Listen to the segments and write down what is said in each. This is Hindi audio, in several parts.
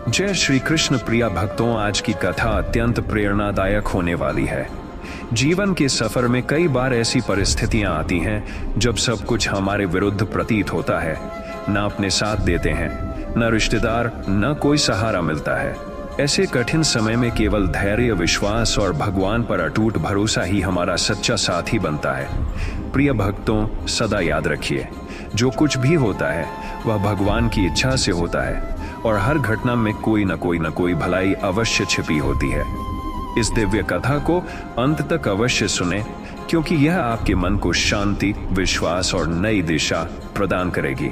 जय श्री कृष्ण। प्रिय भक्तों, आज की कथा अत्यंत प्रेरणादायक होने वाली है। जीवन के सफर में कई बार ऐसी परिस्थितियां आती हैं जब सब कुछ हमारे विरुद्ध प्रतीत होता है। न अपने साथ देते हैं, न रिश्तेदार, न कोई सहारा मिलता है। ऐसे कठिन समय में केवल धैर्य, विश्वास और भगवान पर अटूट भरोसा ही हमारा सच्चा साथी बनता है। प्रिय भक्तों, सदा याद रखिए, जो कुछ भी होता है वह भगवान की इच्छा से होता है और हर घटना में कोई न कोई भलाई अवश्य छिपी होती है। इस दिव्य कथा को अंत तक अवश्य सुने, क्योंकि यह आपके मन को शांति, विश्वास और नई दिशा प्रदान करेगी।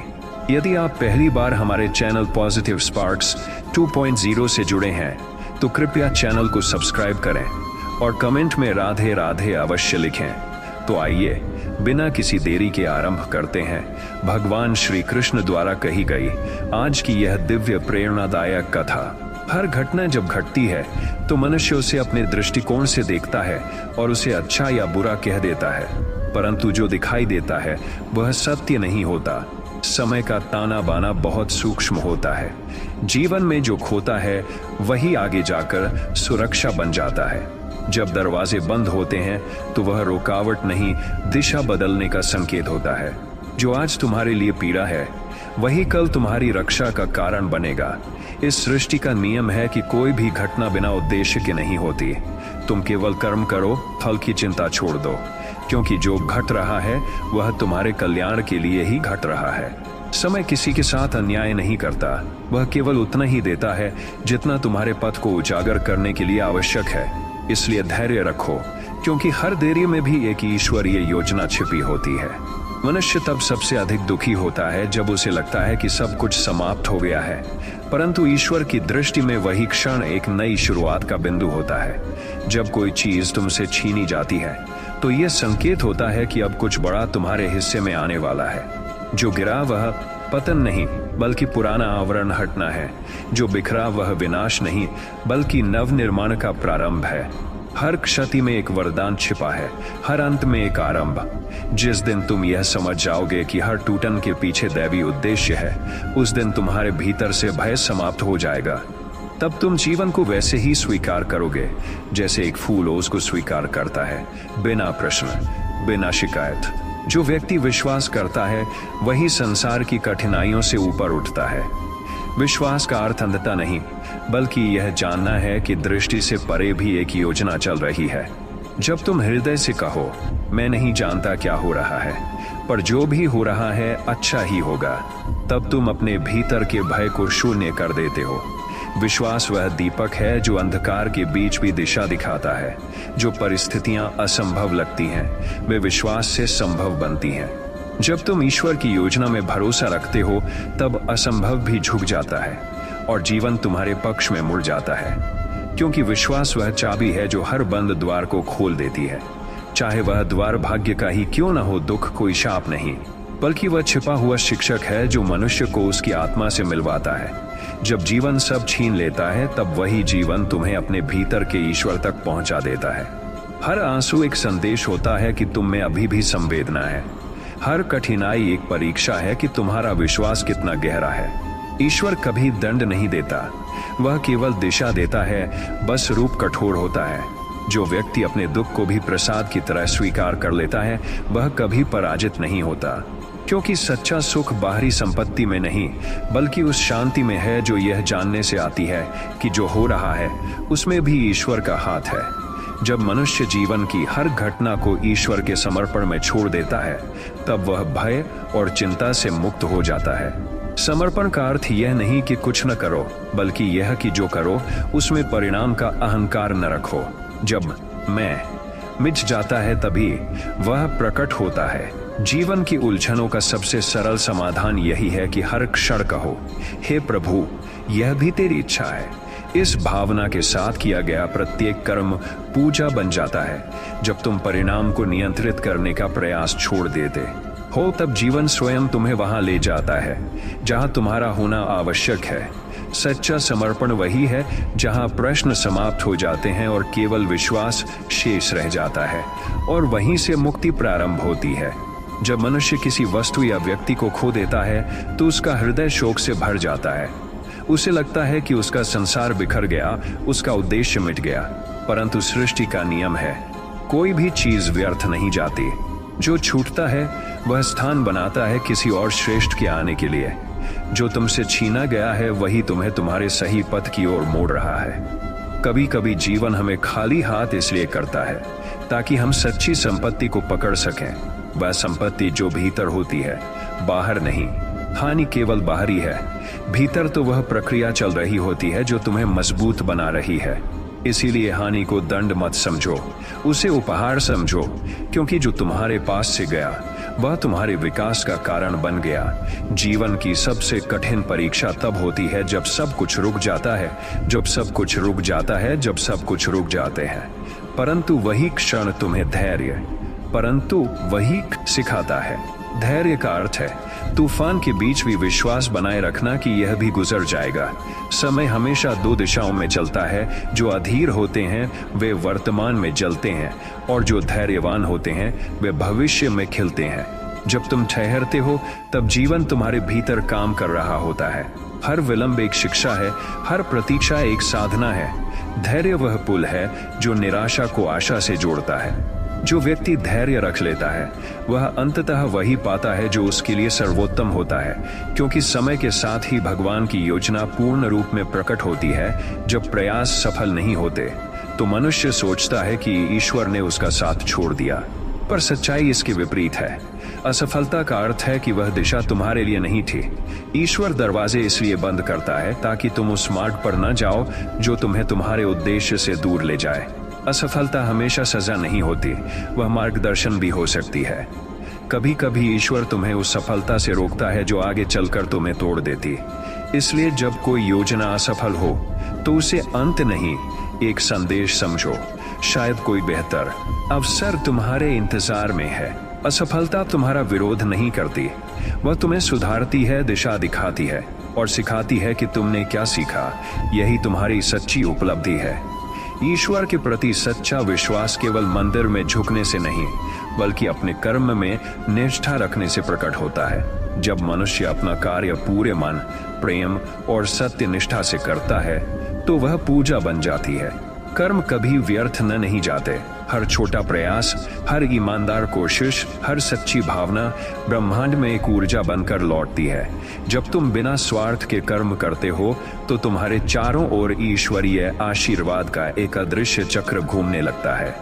यदि आप पहली बार हमारे चैनल पॉजिटिव स्पार्क्स 2.0 से जुड़े हैं तो कृपया चैनल को सब्सक्राइब करें और कमेंट में राधे राधे अवश्य लिखें। तो आइए बिना किसी देरी के आरंभ करते हैं भगवान श्री कृष्ण द्वारा कही गई आज की यह दिव्य प्रेरणादायक कथा। हर घटना जब घटती है तो मनुष्य उसे अपने दृष्टिकोण से देखता है और उसे अच्छा या बुरा कह देता है, परंतु जो दिखाई देता है वह सत्य नहीं होता। समय का ताना बाना बहुत सूक्ष्म होता है। जीवन में जो खोता है वही आगे जाकर सुरक्षा बन जाता है। जब दरवाजे बंद होते हैं तो वह रुकावट नहीं, दिशा बदलने का संकेत होता है। जो आज तुम्हारे लिए पीड़ा है वही कल तुम्हारी रक्षा का कारण बनेगा। इस सृष्टि का नियम है कि कोई भी घटना बिना उद्देश्य के नहीं होती। तुम केवल कर्म करो, फल की चिंता छोड़ दो, क्योंकि जो घट रहा है वह तुम्हारे कल्याण के लिए ही घट रहा है। समय किसी के साथ अन्याय नहीं करता, वह केवल उतना ही देता है जितना तुम्हारे पथ को उजागर करने के लिए आवश्यक है। इसलिए धैर्य रखो, क्योंकि हर देरी में भी एक ईश्वरीय योजना छिपी होती है। मनुष्य तब सबसे अधिक दुखी होता है जब उसे लगता है कि सब कुछ समाप्त हो गया है, परंतु ईश्वर की दृष्टि में वही क्षण एक नई शुरुआत का बिंदु होता है। जब कोई चीज तुमसे छीनी जाती है तो यह संकेत होता है कि अब कुछ बड़ा तुम्हारे हिस्से में आने वाला है। जो गिरा वह पतन नहीं, बल्कि पुराना आवरण हटना है। जो बिखरा वह विनाश नहीं, बल्कि नव निर्माण का प्रारंभ है। हर क्षति में एक वरदान छिपा है, हर अंत में एक आरंभ। जिस दिन तुम यह समझ जाओगे कि हर टूटन के पीछे दैवी उद्देश्य है, उस दिन तुम्हारे भीतर से भय समाप्त हो जाएगा। तब तुम जीवन को वैसे ही स्वीकार करोगे जैसे एक फूल उसको स्वीकार करता है, बिना प्रश्न, बिना शिकायत। जो व्यक्ति विश्वास करता है वही संसार की कठिनाइयों से ऊपर उठता है। विश्वास का अर्थ अंधता नहीं, बल्कि यह जानना है कि दृष्टि से परे भी एक योजना चल रही है। जब तुम हृदय से कहो, मैं नहीं जानता क्या हो रहा है, पर जो भी हो रहा है अच्छा ही होगा, तब तुम अपने भीतर के भय को शून्य कर देते हो। विश्वास वह दीपक है जो अंधकार के बीच भी दिशा दिखाता है। जो परिस्थितियां असंभव लगती हैं वे विश्वास से संभव बनती हैं। जब तुम ईश्वर की योजना में भरोसा रखते हो तब असंभव भी झुक जाता है और जीवन तुम्हारे पक्ष में मुड़ जाता है, क्योंकि विश्वास वह चाबी है जो हर बंद द्वार को खोल देती है। चाहे वह द्वार भाग्य का ही क्यों न हो, दुख कोई शाप नहीं, बल्कि वह छिपा हुआ शिक्षक है जो मनुष्य को उसकी आत्मा से मिलवाता है। जब जीवन सब छीन लेता है तब वही जीवन तुम्हें अपने भीतर के ईश्वर तक पहुंचा देता है। हर आंसू एक संदेश होता है कि तुम में अभी भी संवेदना है। हर कठिनाई एक परीक्षा है कि तुम्हारा विश्वास कितना गहरा है। ईश्वर कभी दंड नहीं देता, वह केवल दिशा देता है, बस रूप कठोर होता है। जो व्यक्ति अपने दुख को भी प्रसाद की तरह स्वीकार कर लेता है वह कभी पराजित नहीं होता, क्योंकि सच्चा सुख बाहरी संपत्ति में नहीं, बल्कि उस शांति में है जो यह जानने से आती है कि जो हो रहा है उसमें भी ईश्वर का हाथ है। जब मनुष्य जीवन की हर घटना को ईश्वर के समर्पण में छोड़ देता है तब वह भय और चिंता से मुक्त हो जाता है। समर्पण का अर्थ यह नहीं कि कुछ न करो, बल्कि यह कि जो करो उसमें परिणाम का अहंकार न रखो। जब मैं मिट जाता है तभी वह प्रकट होता है। जीवन की उलझनों का सबसे सरल समाधान यही है कि हर क्षण कहो, हे प्रभु, यह भी तेरी इच्छा है। इस भावना के साथ किया गया प्रत्येक कर्म पूजा बन जाता है। जब तुम परिणाम को नियंत्रित करने का प्रयास छोड़ देते हो तब जीवन स्वयं तुम्हें वहां ले जाता है जहां तुम्हारा होना आवश्यक है। सच्चा समर्पण वही है जहां प्रश्न समाप्त हो जाते हैं और केवल विश्वास शेष रह जाता है, और वहीं से मुक्ति प्रारंभ होती है। जब मनुष्य किसी वस्तु या व्यक्ति को खो देता है तो उसका हृदय शोक से भर जाता है। उसे लगता है कि उसका संसार बिखर गया, उसका उद्देश्य मिट गया। परंतु सृष्टि का नियम है, कोई भी चीज व्यर्थ नहीं जाती। जो छूटता है वह स्थान बनाता है किसी और श्रेष्ठ के आने के लिए। जो तुमसे छीना गया है वही तुम्हें तुम्हारे सही पथ की ओर मोड़ रहा है। कभी कभी जीवन हमें खाली हाथ इसलिए करता है ताकि हम सच्ची संपत्ति को पकड़ सकें। वह संपत्ति जो भीतर होती है, बाहर नहीं। हानि केवल बाहरी है, भीतर तो वह प्रक्रिया चल रही होती है जो तुम्हें मजबूत बना रही है। इसीलिए हानि को दंड मत समझो, उसे उपहार समझो, क्योंकि जो तुम्हारे पास से गया वह तुम्हारे विकास का कारण बन गया। जीवन की सबसे कठिन परीक्षा तब होती है जब सब कुछ रुक जाता है, जब सब कुछ रुक जाता है, जब सब कुछ रुक जाते हैं। परंतु वही क्षण तुम्हें वही सिखाता है। धैर्य का अर्थ है तूफान के बीच भी विश्वास बनाए रखना कि यह भी गुजर जाएगा। समय हमेशा दो दिशाओं में चलता है। जो अधीर होते हैं वे वर्तमान में जलते हैं, और जो धैर्यवान होते हैं वे भविष्य में खिलते हैं। जब तुम ठहरते हो तब जीवन तुम्हारे भीतर काम कर रहा होता है। हर विलंब एक शिक्षा है, हर प्रतीक्षा एक साधना है। धैर्य वह पुल है जो निराशा को आशा से जोड़ता है। जो व्यक्ति धैर्य रख लेता है वह अंततः वही पाता है जो उसके लिए सर्वोत्तम होता है, क्योंकि समय के साथ ही भगवान की योजना पूर्ण रूप में प्रकट होती है। जब प्रयास सफल नहीं होते तो मनुष्य सोचता है कि ईश्वर ने उसका साथ छोड़ दिया, पर सच्चाई इसके विपरीत है। असफलता का अर्थ है कि वह दिशा तुम्हारे लिए नहीं थी। ईश्वर दरवाजे इसलिए बंद करता है ताकि तुम उस मार्ग पर न जाओ जो तुम्हें तुम्हारे उद्देश्य से दूर ले जाए। असफलता हमेशा सजा नहीं होती, वह मार्गदर्शन भी हो सकती है। कभी कभी ईश्वर तुम्हें उस सफलता से रोकता है जो आगे चलकर तुम्हें तोड़ देती। इसलिए जब कोई योजना असफल हो तो उसे अंत नहीं, एक संदेश समझो। शायद कोई बेहतर अवसर तुम्हारे इंतजार में है। असफलता तुम्हारा विरोध नहीं करती, वह तुम्हें सुधारती है, दिशा दिखाती है और सिखाती है कि तुमने क्या सीखा। यही तुम्हारी सच्ची उपलब्धि है। ईश्वर के प्रति सच्चा विश्वास केवल मंदिर में झुकने से नहीं, बल्कि अपने कर्म में निष्ठा रखने से प्रकट होता है। जब मनुष्य अपना कार्य पूरे मन, प्रेम और सत्य निष्ठा से करता है तो वह पूजा बन जाती है। कर्म कभी व्यर्थ नहीं जाते। हर छोटा प्रयास, हर ईमानदार कोशिश, हर सच्ची भावना ब्रह्मांड में एक ऊर्जा बनकर लौटती है। जब तुम बिना स्वार्थ के कर्म करते हो तो तुम्हारे चारों ओर ईश्वरीय आशीर्वाद का एक अदृश्य चक्र घूमने लगता है।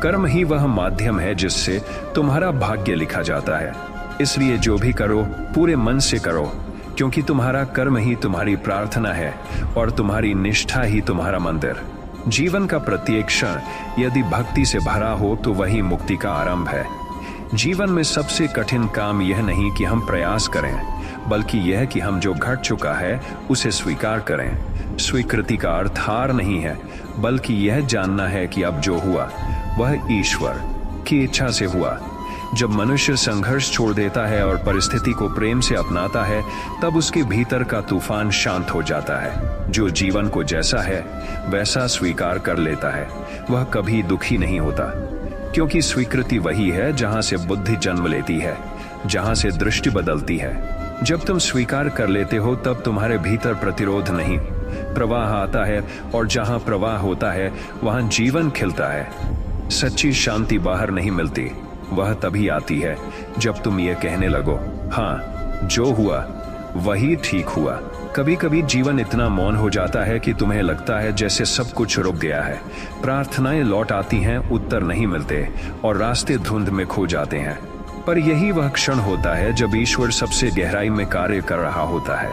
कर्म ही वह माध्यम है जिससे तुम्हारा भाग्य लिखा जाता है। इसलिए जो भी करो पूरे मन से करो, क्योंकि तुम्हारा कर्म ही तुम्हारी प्रार्थना है और तुम्हारी निष्ठा ही तुम्हारा मंदिर। जीवन का प्रत्येक क्षण यदि भक्ति से भरा हो तो वही मुक्ति का आरंभ है। जीवन में सबसे कठिन काम यह नहीं कि हम प्रयास करें, बल्कि यह कि हम जो घट चुका है उसे स्वीकार करें। स्वीकृति का अर्थ हार नहीं है, बल्कि यह जानना है कि अब जो हुआ वह ईश्वर की इच्छा से हुआ। जब मनुष्य संघर्ष छोड़ देता है और परिस्थिति को प्रेम से अपनाता है, तब उसके भीतर का तूफान शांत हो जाता है। जो जीवन को जैसा है वैसा स्वीकार कर लेता है वह कभी दुखी नहीं होता, क्योंकि स्वीकृति वही है जहां से बुद्धि जन्म लेती है, जहां से दृष्टि बदलती है। जब तुम स्वीकार कर लेते हो तब तुम्हारे भीतर प्रतिरोध नहीं, प्रवाह आता है, और जहां प्रवाह होता है वहां जीवन खिलता है। सच्ची शांति बाहर नहीं मिलती, वह तभी आती है जब तुम ये कहने लगो, हाँ जो हुआ वही ठीक हुआ। कभी कभी जीवन इतना मौन हो जाता है कि तुम्हें लगता है जैसे सब कुछ रुक गया है। प्रार्थनाएं लौट आती हैं, उत्तर नहीं मिलते और रास्ते धुंध में खो जाते हैं। पर यही वह क्षण होता है जब ईश्वर सबसे गहराई में कार्य कर रहा होता है।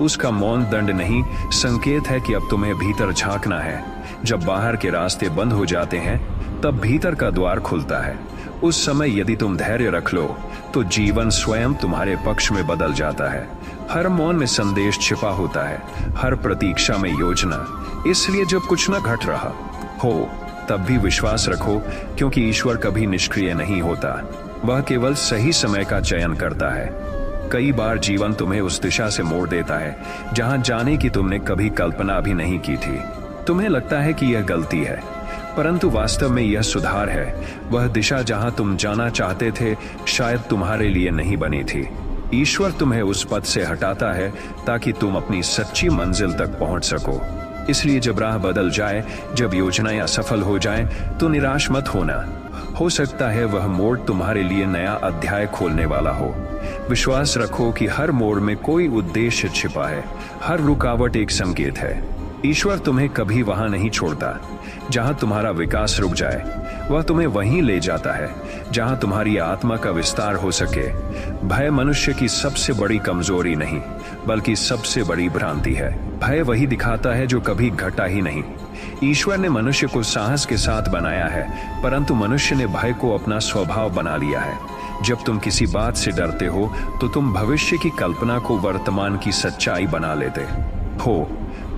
उसका मौन दंड नहीं, संकेत है कि अब तुम्हें भीतर झांकना है। जब बाहर के रास्ते बंद हो जाते हैं तब भीतर का द्वार खुलता है। उस समय यदि तुम धैर्य रख लो तो जीवन स्वयं तुम्हारे पक्ष में बदल जाता है। हर मौन में संदेश छिपा होता है, हर प्रतीक्षा में योजना। इसलिए जब कुछ न घट रहा हो तब भी विश्वास रखो, क्योंकि ईश्वर कभी निष्क्रिय नहीं होता, वह केवल सही समय का चयन करता है। कई बार जीवन तुम्हें उस दिशा से मोड़ देता है जहां जाने की तुमने कभी कल्पना भी नहीं की थी। तुम्हें लगता है कि यह गलती है, परंतु वास्तव में यह सुधार है। वह दिशा जहां तुम जाना चाहते थे शायद तुम्हारे लिए नहीं बनी थी। ईश्वर तुम्हें उस पथ से हटाता है ताकि तुम अपनी सच्ची मंजिल तक पहुंच सको। इसलिए जब राह बदल जाए, जब योजनाएं असफल हो जाएं, तो निराश मत होना। हो सकता है वह मोड़ तुम्हारे लिए नया अध्याय खोलने वाला हो। विश्वास रखो कि हर मोड़ में कोई उद्देश्य छिपा है, हर रुकावट एक संकेत है। ईश्वर तुम्हें कभी वहां नहीं छोड़ता जहां तुम्हारा विकास रुक जाए, वह तुम्हें वहीं ले जाता है जहां तुम्हारी आत्मा का विस्तार हो सके। भय मनुष्य की सबसे बड़ी कमजोरी नहीं, बल्कि सबसे बड़ी भ्रांति है। भय वही दिखाता है जो कभी घटा ही नहीं। ईश्वर ने मनुष्य को साहस के साथ बनाया है, परंतु मनुष्य ने भय को अपना स्वभाव बना लिया है। जब तुम किसी बात से डरते हो तो तुम भविष्य की कल्पना को वर्तमान की सच्चाई बना लेते हो,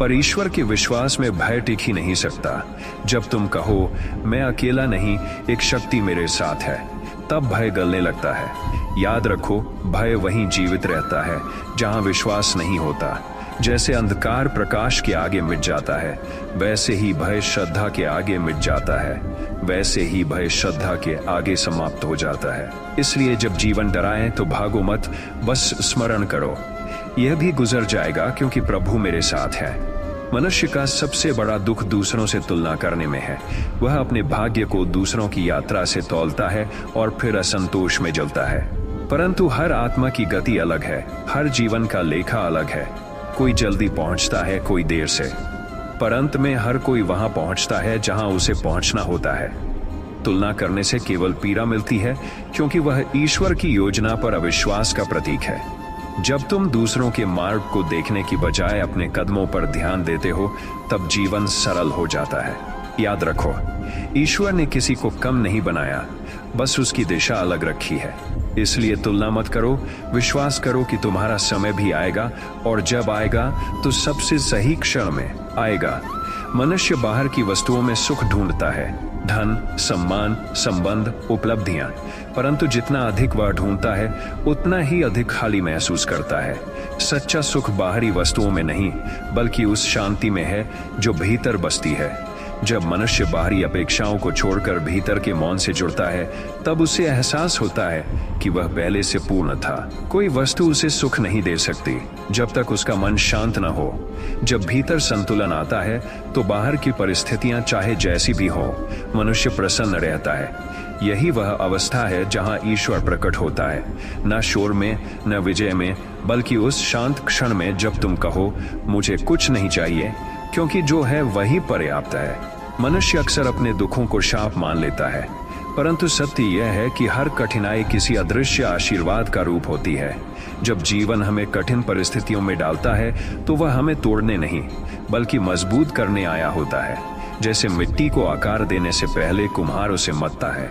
पर ईश्वर के विश्वास में भय टिक ही नहीं सकता। जब तुम कहो मैं अकेला नहीं, एक शक्ति मेरे साथ है, तब भय गलने लगता है। याद रखो, भय वहीं जीवित रहता है जहां विश्वास नहीं होता। जैसे अंधकार प्रकाश के आगे मिट जाता है, वैसे ही भय श्रद्धा के आगे मिट जाता है, वैसे ही भय श्रद्धा के आगे समाप्त हो जाता है। इसलिए जब जीवन डराए तो भागो मत, बस स्मरण करो, यह भी गुजर जाएगा क्योंकि प्रभु मेरे साथ है। मनुष्य का सबसे बड़ा दुख दूसरों से तुलना करने में है। वह अपने भाग्य को दूसरों की यात्रा से तौलता है और फिर असंतोष में जलता है। परंतु हर आत्मा की गति अलग है, हर जीवन का लेखा अलग है। कोई जल्दी पहुंचता है, कोई देर से, पर अंत में हर कोई वहां पहुंचता है जहां उसे पहुंचना होता है। तुलना करने से केवल पीड़ा मिलती है, क्योंकि वह ईश्वर की योजना पर अविश्वास का प्रतीक है। जब तुम दूसरों के मार्ग को देखने की बजाय अपने कदमों पर ध्यान देते हो, तब जीवन सरल हो जाता है। याद रखो, ईश्वर ने किसी को कम नहीं बनाया, बस उसकी दिशा अलग रखी है। इसलिए तुलना मत करो, विश्वास करो कि तुम्हारा समय भी आएगा, और जब आएगा तो सबसे सही क्षण में आएगा। मनुष्य बाहर की वस्तुओं में सुख ढूंढता है, धन, सम्मान, संबंध, उपलब्धियां, परंतु जितना अधिक वह ढूंढता है उतना ही अधिक खाली महसूस करता है। सच्चा सुख बाहरी वस्तुओं में नहीं, बल्कि उस शांति में है जो भीतर बसती है। जब मनुष्य बाहरी अपेक्षाओं को छोड़कर भीतर के मौन से जुड़ता है, तब उसे एहसास होता है कि वह पहले से पूर्ण था। कोई वस्तु उसे सुख नहीं दे सकती जब तक उसका मन शांत न हो। जब भीतर संतुलन आता है तो बाहर की परिस्थितियां चाहे जैसी भी हो, मनुष्य प्रसन्न रहता है। यही वह अवस्था है जहां ईश्वर प्रकट होता है, न शोर में, न विजय में, बल्कि उस शांत क्षण में जब तुम कहो मुझे कुछ नहीं चाहिए, क्योंकि जो है वही पर्याप्त है। मनुष्य अक्सर अपने दुखों को शाप मान लेता है, परंतु सत्य यह है कि हर कठिनाई किसी अदृश्य आशीर्वाद का रूप होती है। जब जीवन हमें कठिन परिस्थितियों में डालता है तो वह हमें तोड़ने नहीं, बल्कि मजबूत करने आया होता है। जैसे मिट्टी को आकार देने से पहले कुम्हार उसे मथता है,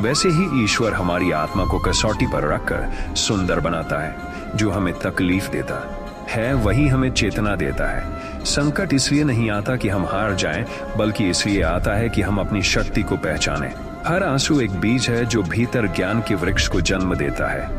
वैसे ही ईश्वर हमारी आत्मा को कसौटी पर रखकर सुंदर बनाता है। जो हमें तकलीफ देता है वही हमें चेतना देता है। संकट इसलिए नहीं आता कि हम हार जाएं, बल्कि इसलिए आता है कि हम अपनी शक्ति को पहचानें। हर आंसू एक बीज है जो भीतर ज्ञान के वृक्ष को जन्म देता है।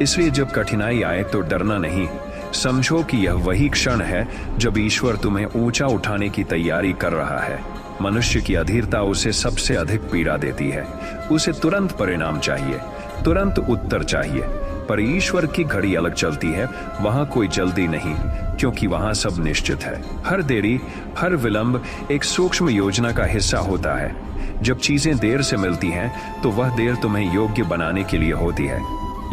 इसलिए जब कठिनाई आए तो डरना नहीं, समझो कि यह वही क्षण है जब ईश्वर तुम्हें ऊंचा उठाने की तैयारी कर रहा है। मनुष्य की अधीरता उसे सबसे अधिक पीड़ा देती है। उसे तुरंत परिणाम चाहिए, तुरंत उत्तर चाहिए, पर ईश्वर की घड़ी अलग चलती है। वहां कोई जल्दी नहीं, क्योंकि वहां सब निश्चित है। हर देरी, हर विलंब एक सूक्ष्म योजना का हिस्सा होता है। जब चीजें देर से मिलती हैं तो वह देर तुम्हें योग्य बनाने के लिए होती है।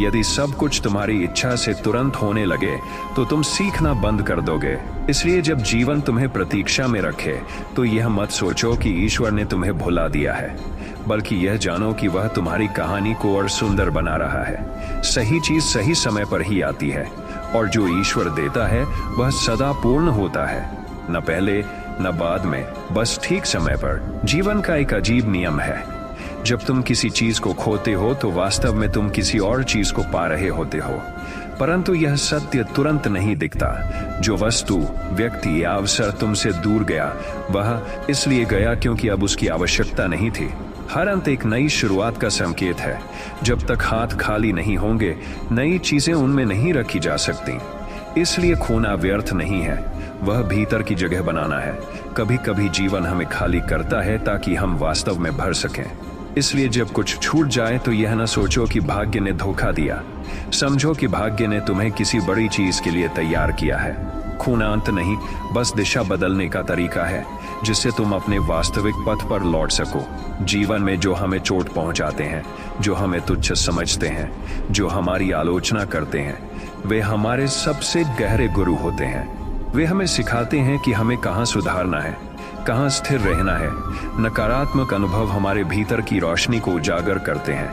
यदि सब कुछ तुम्हारी इच्छा से तुरंत होने लगे तो तुम सीखना बंद कर दोगे। इसलिए जब जीवन तुम्हें प्रतीक्षा में रखे तो यह मत सोचो कि ईश्वर ने तुम्हें भुला दिया है, बल्कि यह जानो कि वह तुम्हारी कहानी को और सुंदर बना रहा है। सही चीज सही समय पर ही आती है, और जो ईश्वर देता है वह सदा पूर्ण होता है, न पहले न बाद में, बस ठीक समय पर। जीवन का एक अजीब नियम है, जब तुम किसी चीज को खोते हो तो वास्तव में तुम किसी और चीज को पा रहे होते हो, परंतु यह सत्य तुरंत नहीं दिखता। जो वस्तु, व्यक्ति या अवसर तुमसे दूर गया, वह इसलिए गया क्योंकि अब उसकी आवश्यकता नहीं थी। हर अंत एक नई शुरुआत का संकेत है। जब तक हाथ खाली नहीं होंगे, नई चीजें उनमें नहीं रखी जा सकती। इसलिए खोना व्यर्थ नहीं है, वह भीतर की जगह बनाना है। कभी कभी जीवन हमें खाली करता है ताकि हम वास्तव में भर सकें। इसलिए जब कुछ छूट जाए तो यह न सोचो कि भाग्य ने धोखा दिया, समझो कि भाग्य ने तुम्हें किसी बड़ी चीज के लिए तैयार किया है। खोना अंत नहीं, बस दिशा बदलने का तरीका है जिससे तुम अपने वास्तविक पथ पर लौट सको। जीवन में जो हमें चोट पहुंचाते हैं, जो हमें तुच्छ समझते हैं, जो हमारी आलोचना करते हैं, वे हमारे सबसे गहरे गुरु होते हैं। वे हमें सिखाते हैं कि हमें कहाँ सुधारना है, कहाँ स्थिर रहना है। नकारात्मक अनुभव हमारे भीतर की रोशनी को उजागर करते हैं।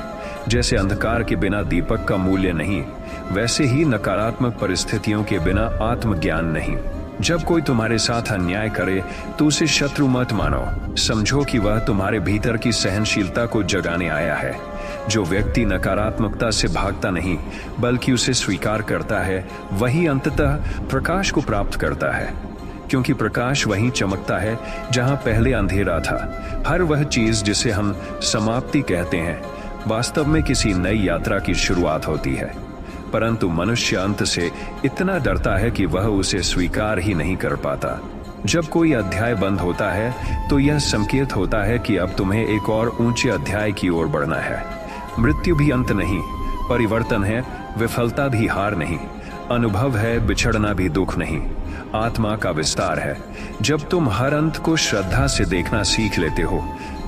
जैसे अंधकार के बिना दीपक का मूल्य नहीं, वैसे ही नकारात्मक परिस्थितियों के बिना आत्मज्ञान नहीं। जब कोई तुम्हारे साथ अन्याय करे तो उसे शत्रु मत मानो, समझो कि वह तुम्हारे भीतर की सहनशीलता को जगाने आया है। जो व्यक्ति नकारात्मकता से भागता नहीं बल्कि उसे स्वीकार करता है, वही अंततः प्रकाश को प्राप्त करता है, क्योंकि प्रकाश वहीं चमकता है जहां पहले अंधेरा था। हर वह चीज जिसे हम समाप्ति कहते हैं, वास्तव में किसी नई यात्रा की शुरुआत होती है। परंतु मनुष्य अंत से इतना डरता है कि वह उसे स्वीकार ही नहीं कर पाता। जब कोई अध्याय बंद होता है तो यह संकेत होता है कि अब तुम्हें एक और ऊंचे अध्याय की ओर बढ़ना है। मृत्यु भी अंत नहीं, परिवर्तन है, विफलता भी हार नहीं, अनुभव है, बिछड़ना भी दुख नहीं, आत्मा का विस्तार है। जब तुम हर अंत को श्रद्धा से देखना सीख लेते हो,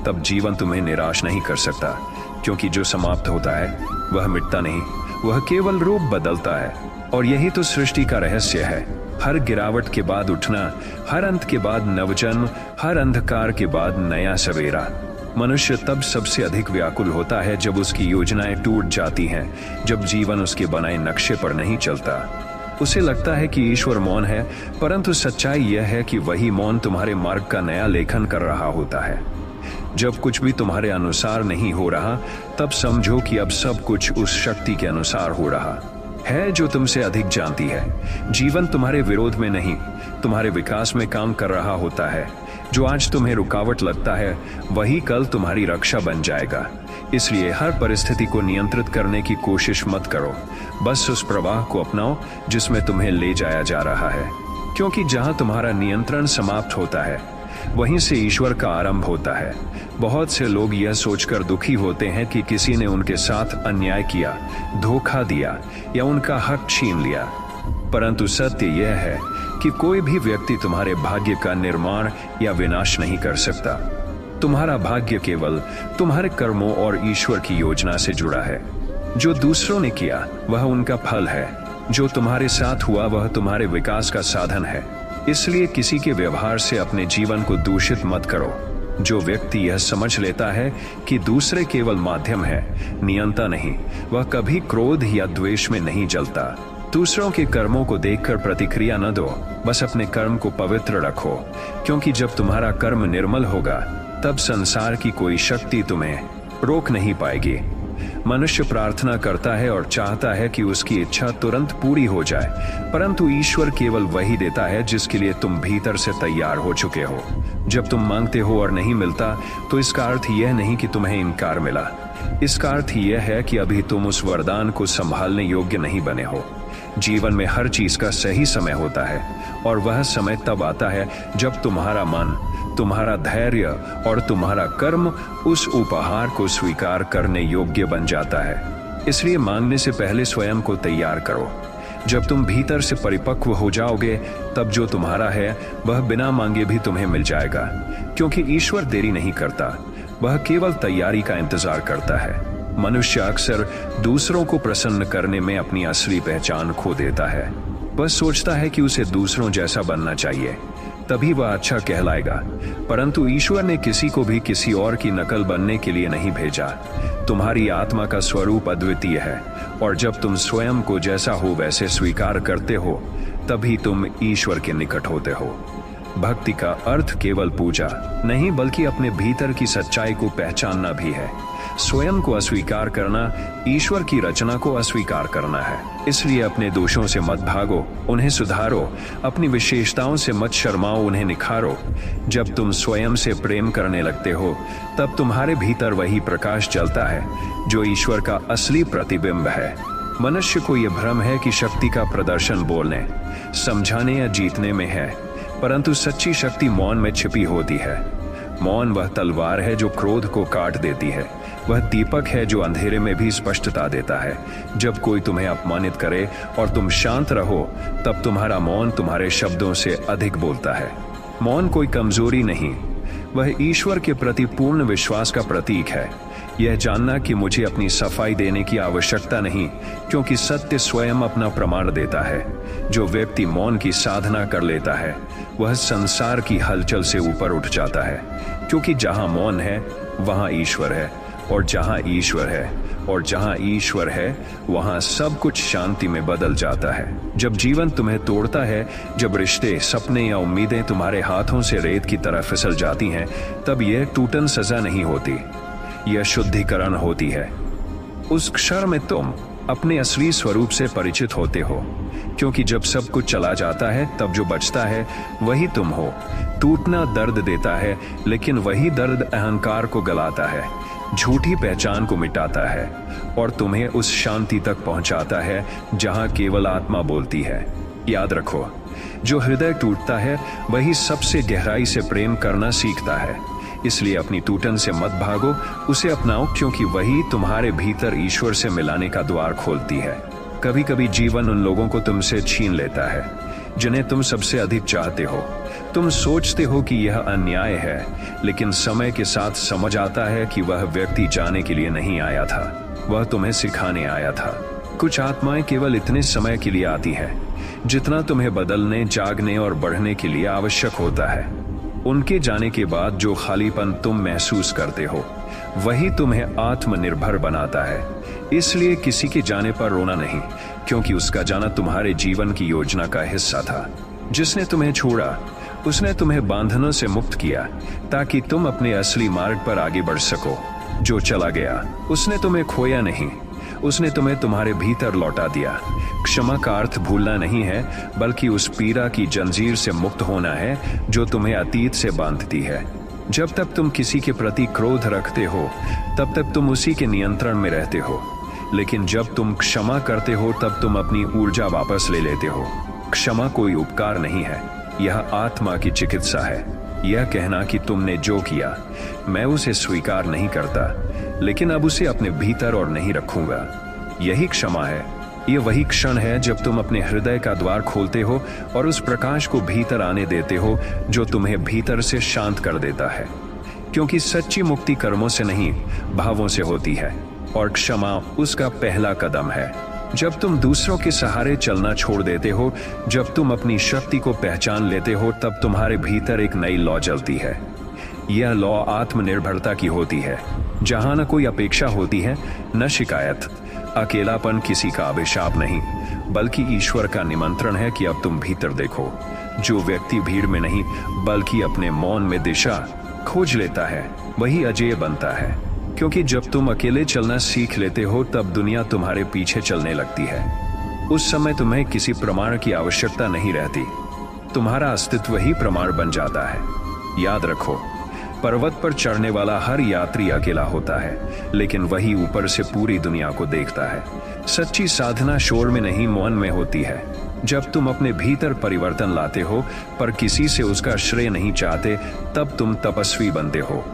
तब जीवन तुम्हें निराश नहीं कर सकता, क्योंकि जो समाप्त होता है वह मिटता नहीं, वह केवल रूप बदलता है। और यही तो सृष्टि का रहस्य है। हर गिरावट के बाद उठना, हर अंत के बाद नवजन्म, हर अंधकार के बाद नया सवेरा। मनुष्य तब सबसे अधिक व्याकुल होता है जब उसकी योजनाएं टूट जाती हैं, जब जीवन उसके बनाए नक्शे पर नहीं चलता। उसे लगता है कि ईश्वर मौन है, परंतु सच्चाई यह है कि वही मौन तुम्हारे मार्ग का नया लेखन कर रहा होता है। जब कुछ भी तुम्हारे अनुसार नहीं हो रहा, तब समझो कि अब सब कुछ उस शक्ति के अनुसार हो रहा है जो तुमसे अधिक जानती है। जीवन तुम्हारे विरोध में नहीं, तुम्हारे विकास में काम कर रहा होता है। जो आज तुम्हें रुकावट लगता है, वही कल तुम्हारी रक्षा बन जाएगा। इसलिए हर परिस्थिति को नियंत्रित करने की कोशिश मत करो, बस उस प्रवाह को अपनाओ जिसमें तुम्हें ले जाया जा रहा है। क्योंकि जहां तुम्हारा नियंत्रण समाप्त होता है, वहीं से ईश्वर का आरंभ होता है। बहुत से लोग यह सोचकर दुखी होते हैं कि किसी ने उनके साथ अन्याय किया, धोखा दिया या उनका हक छीन लिया। परंतु सत्य यह है कि कोई भी व्यक्ति तुम्हारे भाग्य का निर्माण या विनाश नहीं कर सकता। तुम्हारा भाग्य केवल तुम्हारे कर्मों और ईश्वर की योजना से जुड़ा है। जो दूसरों ने किया वह उनका फल है, जो तुम्हारे साथ हुआ वह तुम्हारे विकास का साधन है। इसलिए किसी के व्यवहार से अपने जीवन को दूषित मत करो। जो व्यक्ति यह समझ लेता है कि दूसरे केवल माध्यम है, नियंता नहीं, वह कभी क्रोध या द्वेष में नहीं जलता। दूसरों के कर्मों को देखकर प्रतिक्रिया न दो, बस अपने कर्म को पवित्र रखो, क्योंकि जब तुम्हारा कर्म निर्मल होगा, तब संसार की कोई शक्ति तुम्हें रोक नहीं पाएगी। मनुष्य प्रार्थना करता है और चाहता है कि उसकी इच्छा तुरंत पूरी हो जाए, परंतु ईश्वर केवल वही देता है जिसके लिए तुम भीतर से तैयार हो चुके हो। जब तुम मांगते हो और नहीं मिलता, तो इसका अर्थ यह नहीं कि तुम्हें इनकार मिला। इसका अर्थ यह है कि अभी तुम उस वरदान को संभालने योग्य नहीं बने हो। जीवन में हर चीज का सही समय होता है, और वह समय तब आता है जब तुम्हारा मन, तुम्हारा धैर्य और तुम्हारा कर्म उस उपहार को स्वीकार करने योग्य बन जाता है। इसलिए मांगने से पहले स्वयं को तैयार करो। जब तुम भीतर से परिपक्व हो जाओगे, तब जो तुम्हारा है वह बिना मांगे भी तुम्हें मिल जाएगा, क्योंकि ईश्वर देरी नहीं करता, वह केवल तैयारी का इंतजार करता है। मनुष्य अक्सर दूसरों को प्रसन्न करने में अपनी असली पहचान खो देता है। वह सोचता है कि उसे दूसरों जैसा बनना चाहिए, तभी वह अच्छा कहलाएगा। परंतु ईश्वर ने किसी को भी किसी और की नकल बनने के लिए नहीं भेजा। तुम्हारी आत्मा का स्वरूप अद्वितीय है, और जब तुम स्वयं को जैसा हो वैसे स्वीकार करते हो, तभी तुम ईश्वर के निकट होते हो। भक्ति का अर्थ केवल पूजा नहीं, बल्कि अपने भीतर की सच्चाई को पहचानना भी है। स्वयं को अस्वीकार करना ईश्वर की रचना को अस्वीकार करना है। इसलिए अपने दोषों से मत भागो, उन्हें सुधारो। अपनी विशेषताओं से मत शर्माओ, उन्हें निखारो। जब तुम स्वयं से प्रेम करने लगते हो, तब तुम्हारे भीतर वही प्रकाश जलता है जो ईश्वर का असली प्रतिबिंब है। मनुष्य को यह भ्रम है कि शक्ति का प्रदर्शन बोलने, समझाने या जीतने में है, परंतु सच्ची शक्ति मौन में छिपी होती है। मौन वह तलवार है जो क्रोध को काट देती है, वह दीपक है जो अंधेरे में भी स्पष्टता देता है। जब कोई तुम्हें अपमानित करे और तुम शांत रहो, तब तुम्हारा मौन तुम्हारे शब्दों से अधिक बोलता है। मौन कोई कमजोरी नहीं, वह ईश्वर के प्रति पूर्ण विश्वास का प्रतीक है। यह जानना कि मुझे अपनी सफाई देने की आवश्यकता नहीं, क्योंकि सत्य स्वयं अपना प्रमाण देता है। जो व्यक्ति मौन की साधना कर लेता है, वह संसार की हलचल से ऊपर उठ जाता है, क्योंकि जहां मौन है वहां ईश्वर है, और जहां ईश्वर है वहां सब कुछ शांति में बदल जाता है। जब जीवन तुम्हें तोड़ता है, जब रिश्ते, सपने या उम्मीदें तुम्हारे हाथों से रेत की तरह फिसल जाती हैं, तब यह टूटन सजा नहीं होती, यह शुद्धिकरण होती है। उस क्षण में तुम अपने असली स्वरूप से परिचित होते हो, क्योंकि जब सब कुछ चला जाता है, तब जो बचता है वही तुम हो। टूटना दर्द देता है, लेकिन वही दर्द अहंकार को गलाता है, झूठी पहचान को मिटाता है और तुम्हें उस शांति तक पहुंचाता है जहां केवल आत्मा बोलती है। याद रखो, जो हृदय टूटता है वही सबसे गहराई से प्रेम करना सीखता है। इसलिए अपनी टूटन से मत भागो, उसे अपनाओ, क्योंकि वही तुम्हारे भीतर ईश्वर से मिलाने का द्वार खोलती है। कभी कभी जीवन उन लोगों को तुमसे छीन लेता है जिन्हें तुम सबसे अधिक चाहते हो। तुम सोचते हो कि यह अन्याय है, लेकिन समय के साथ समझ आता है कि वह व्यक्ति जाने के लिए नहीं आया था, वह तुम्हें सिखाने आया था। कुछ आत्माएं केवल इतने समय के लिए आती हैं जितना तुम्हें बदलने, जागने और बढ़ने के लिए आवश्यक होता है। उनके जाने के बाद जो खालीपन तुम महसूस करते हो, वही तुम्हें आत्मनिर्भर बनाता है। इसलिए किसी के जाने पर रोना नहीं, क्योंकि उसका जाना तुम्हारे जीवन की योजना का हिस्सा था। जिसने तुम्हें छोड़ा, उसने तुम्हें बांधनों से मुक्त किया ताकि तुम अपने असली मार्ग पर आगे बढ़ सको। जो चला गया, उसने तुम्हें खोया नहीं, उसने तुम्हें तुम्हारे भीतर लौटा दिया। क्षमा का अर्थ भूलना नहीं है, बल्कि उस पीड़ा की जंजीर से मुक्त होना है जो तुम्हें अतीत से बांधती है। जब तक तुम किसी के प्रति क्रोध रखते हो, तब तक तुम उसी के नियंत्रण में रहते हो, लेकिन जब तुम क्षमा करते हो, तब तुम अपनी ऊर्जा वापस ले लेते हो। क्षमा कोई उपकार नहीं है, यह आत्मा की चिकित्सा है। यह कहना कि तुमने जो किया, मैं उसे स्वीकार नहीं करता, लेकिन अब उसे अपने भीतर और नहीं रखूंगा, यही क्षमा है। ये वही क्षण है जब तुम अपने हृदय का द्वार खोलते हो और उस प्रकाश को भीतर आने देते हो जो तुम्हें भीतर से शांत कर देता है। क्योंकि सच्ची मुक्ति कर्मों से नहीं, भावों से होती है, और क्षमा उसका पहला कदम है। जब तुम दूसरों के सहारे चलना छोड़ देते हो, जब तुम अपनी शक्ति को पहचान लेते हो, तब तुम्हारे भीतर एक नई लौ जलती है। यह लौ आत्मनिर्भरता की होती है, जहां न कोई अपेक्षा होती है, न शिकायत। अकेलापन किसी का अभिशाप नहीं, बल्कि ईश्वर का निमंत्रण है कि अब तुम भीतर देखो। जो व्यक्ति भीड़ में नहीं, बल्कि अपने मौन में दिशा खोज लेता है, वही अजेय बनता है। क्योंकि जब तुम अकेले चलना सीख लेते हो, तब दुनिया तुम्हारे पीछे चलने लगती है। उस समय तुम्हें किसी प्रमाण की आवश्यकता नहीं रहती, तुम्हारा अस्तित्व ही प्रमाण बन जाता है। याद रखो, पर्वत पर चढ़ने वाला हर यात्री अकेला होता है, लेकिन वही ऊपर से पूरी दुनिया को देखता है। सच्ची साधना शोर में नहीं, मौन में होती है। जब तुम अपने भीतर परिवर्तन लाते हो, पर किसी से उसका श्रेय नहीं चाहते, तब तुम तपस्वी बनते हो।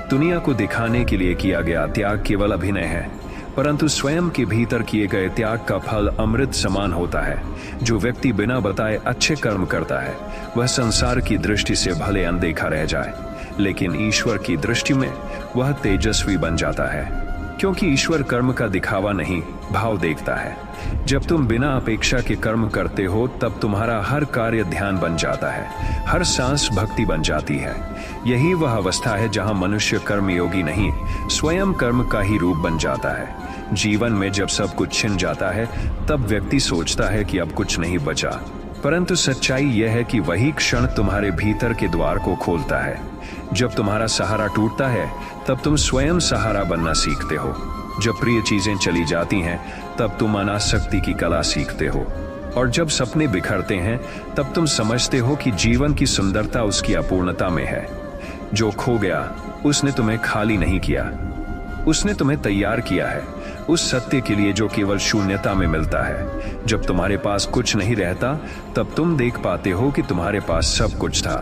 दुनिया को दिखाने के लिए किया गया त्याग केवल अभिनय है, परंतु स्वयं के भीतर किए गए त्याग का फल अमृत समान होता है। जो व्यक्ति बिना बताए अच्छे कर्म करता है, वह संसार की दृष्टि से भले अनदेखा रह जाए, लेकिन ईश्वर की दृष्टि में वह तेजस्वी बन जाता है। क्योंकि ईश्वर कर्म का दिखावा नहीं, भाव देखता है। जब तुम बिना अपेक्षा के कर्म करते हो, तब तुम्हारा हर कार्य ध्यान बन जाता है, हर सांस भक्ति बन जाती है। यही वह अवस्था है जहां मनुष्य कर्मयोगी नहीं, स्वयं कर्म का ही रूप बन जाता है। जीवन में जब सब कुछ छिन जाता है, तब व्यक्ति सोचता है कि अब कुछ नहीं बचा, परंतु सच्चाई यह है कि वही क्षण तुम्हारे भीतर के द्वार को खोलता है। जब तुम्हारा सहारा टूटता है, तब तुम स्वयं सहारा बनना सीखते हो। जब प्रिय चीजें चली जाती हैं, तब तुम अनासक्ति की कला सीखते हो। और जब सपने बिखरते हैं, तब तुम समझते हो कि जीवन की सुंदरता उसकी अपूर्णता में है। जो खो गया, उसने तुम्हें खाली नहीं किया, उसने तुम्हें तैयार किया है। उस सत्य के लिए जो केवल शून्यता में मिलता है। जब तुम्हारे पास कुछ नहीं रहता, तब तुम देख पाते हो कि तुम्हारे पास सब कुछ था,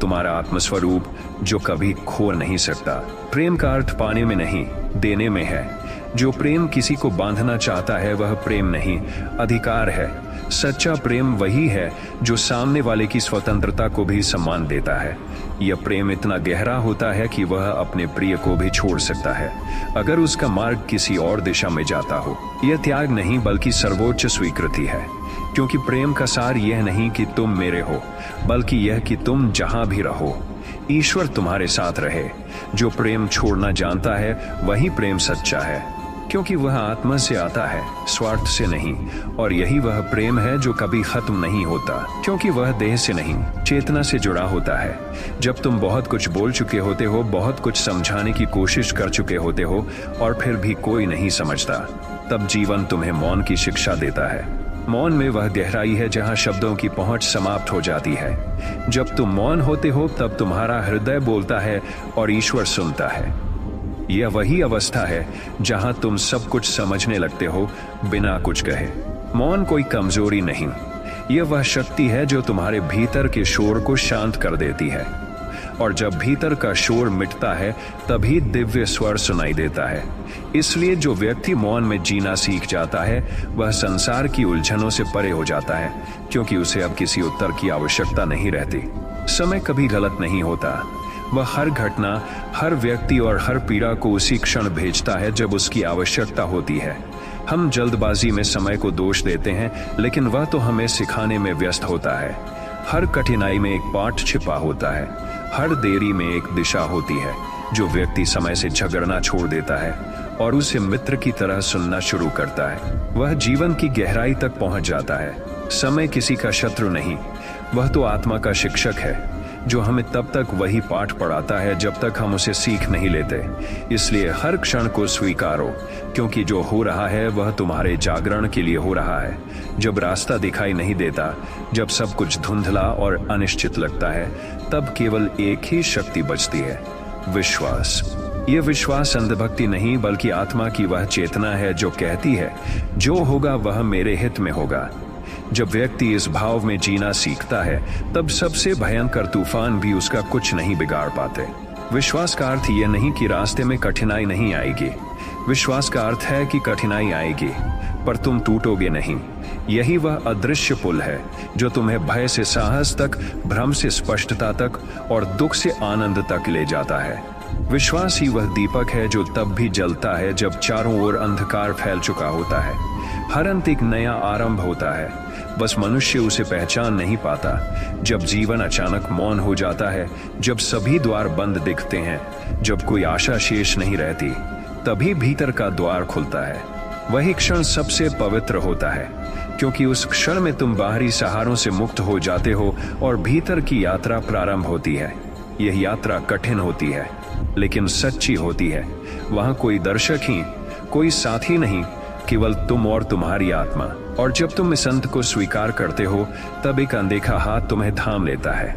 तुम्हारा आत्मस्वरूप जो कभी खो नहीं सकता। प्रेम का अर्थ पाने में नहीं, देने में है। जो प्रेम किसी को बांधना चाहता है वह प्रेम नहीं, अधिकार है। सच्चा प्रेम वही है जो सामने वाले की स्वतंत्रता को भी सम्मान देता है। यह प्रेम इतना गहरा होता है कि वह अपने प्रिय को भी छोड़ सकता है अगर उसका मार्ग किसी और दिशा में जाता हो। यह त्याग नहीं बल्कि सर्वोच्च स्वीकृति है, क्योंकि प्रेम का सार यह नहीं कि तुम मेरे हो, बल्कि यह कि तुम जहां भी रहो ईश्वर तुम्हारे साथ रहे। जो प्रेम छोड़ना जानता है वही प्रेम सच्चा है, क्योंकि वह आत्मा से आता है, स्वार्थ से नहीं। और यही वह प्रेम है जो कभी खत्म नहीं होता, क्योंकि वह देह से नहीं, चेतना से जुड़ा होता है। जब तुम बहुत कुछ बोल चुके होते हो, बहुत कुछ समझाने की कोशिश कर चुके होते हो और फिर भी कोई नहीं समझता, तब जीवन तुम्हें मौन की शिक्षा देता है। मौन में वह गहराई है जहां शब्दों की पहुंच समाप्त हो जाती है। जब तुम मौन होते हो तब तुम्हारा हृदय बोलता है और ईश्वर सुनता है। यह वही अवस्था है जहां तुम सब कुछ समझने लगते हो बिना कुछ कहे। मौन कोई कमजोरी नहीं, यह वह शक्ति है जो तुम्हारे भीतर के शोर को शांत कर देती है। और जब भीतर का शोर मिटता है तभी दिव्य स्वर सुनाई देता है। इसलिए जो व्यक्ति मौन में जीना सीख जाता है वह संसार की उलझनों से परे हो जाता है, क्योंकि उसे अब किसी उत्तर की आवश्यकता नहीं रहती। समय कभी गलत नहीं होता, वह हर घटना, हर व्यक्ति और हर पीड़ा को उसी क्षण भेजता है जब उसकी आवश्यकता होती है। हम जल्दबाजी में समय को दोष देते हैं, लेकिन वह तो हमें सिखाने में व्यस्त होता है। हर कठिनाई में एक पाठ छिपा होता है, हर देरी में एक दिशा होती है। जो व्यक्ति समय से झगड़ना छोड़ देता है और उसे मित्र की तरह सुनना शुरू करता है, वह जीवन की गहराई तक पहुंच जाता है। समय किसी का शत्रु नहीं, वह तो आत्मा का शिक्षक है जो हमें तब तक वही पाठ पढ़ाता है जब तक हम उसे सीख नहीं लेते। इसलिए हर क्षण को स्वीकारो, क्योंकि जो हो रहा है वह तुम्हारे जागरण के लिए हो रहा है। जब रास्ता दिखाई नहीं देता, जब सब कुछ धुंधला और अनिश्चित लगता है, तब केवल एक ही शक्ति बचती है, विश्वास। यह विश्वास अंधभक्ति नहीं बल्कि आत्मा की वह चेतना है जो कहती है जो होगा वह मेरे हित में होगा। जब व्यक्ति इस भाव में जीना सीखता है तब सबसे भयंकर तूफान भी उसका कुछ नहीं बिगाड़ पाते। विश्वास का अर्थ यह नहीं कि रास्ते में कठिनाई नहीं आएगी, विश्वास का अर्थ है कि कठिनाई आएगी पर तुम टूटोगे नहीं। यही वह अदृश्य पुल है जो तुम्हें भय से साहस तक, भ्रम से स्पष्टता तक और दुख से आनंद तक ले जाता है। विश्वास ही वह दीपक है जो तब भी जलता है जब चारों ओर अंधकार फैल चुका होता है। हर अंत एक नया आरंभ होता है, बस मनुष्य उसे पहचान नहीं पाता। जब जीवन अचानक मौन हो जाता है, जब सभी द्वार बंद दिखते हैं, जब कोई आशा शेष नहीं रहती, तभी भीतर का द्वार खुलता है। वही क्षण सबसे पवित्र होता है, क्योंकि उस क्षण में तुम बाहरी सहारों से मुक्त हो जाते हो और भीतर की यात्रा प्रारंभ होती है। यह यात्रा कठिन होती है लेकिन सच्ची होती है। वहां कोई दर्शक ही, कोई साथी नहीं, केवल तुम और तुम्हारी आत्मा। और जब तुम इस अंत को स्वीकार करते हो तब एक अनदेखा हाथ तुम्हें थाम लेता है।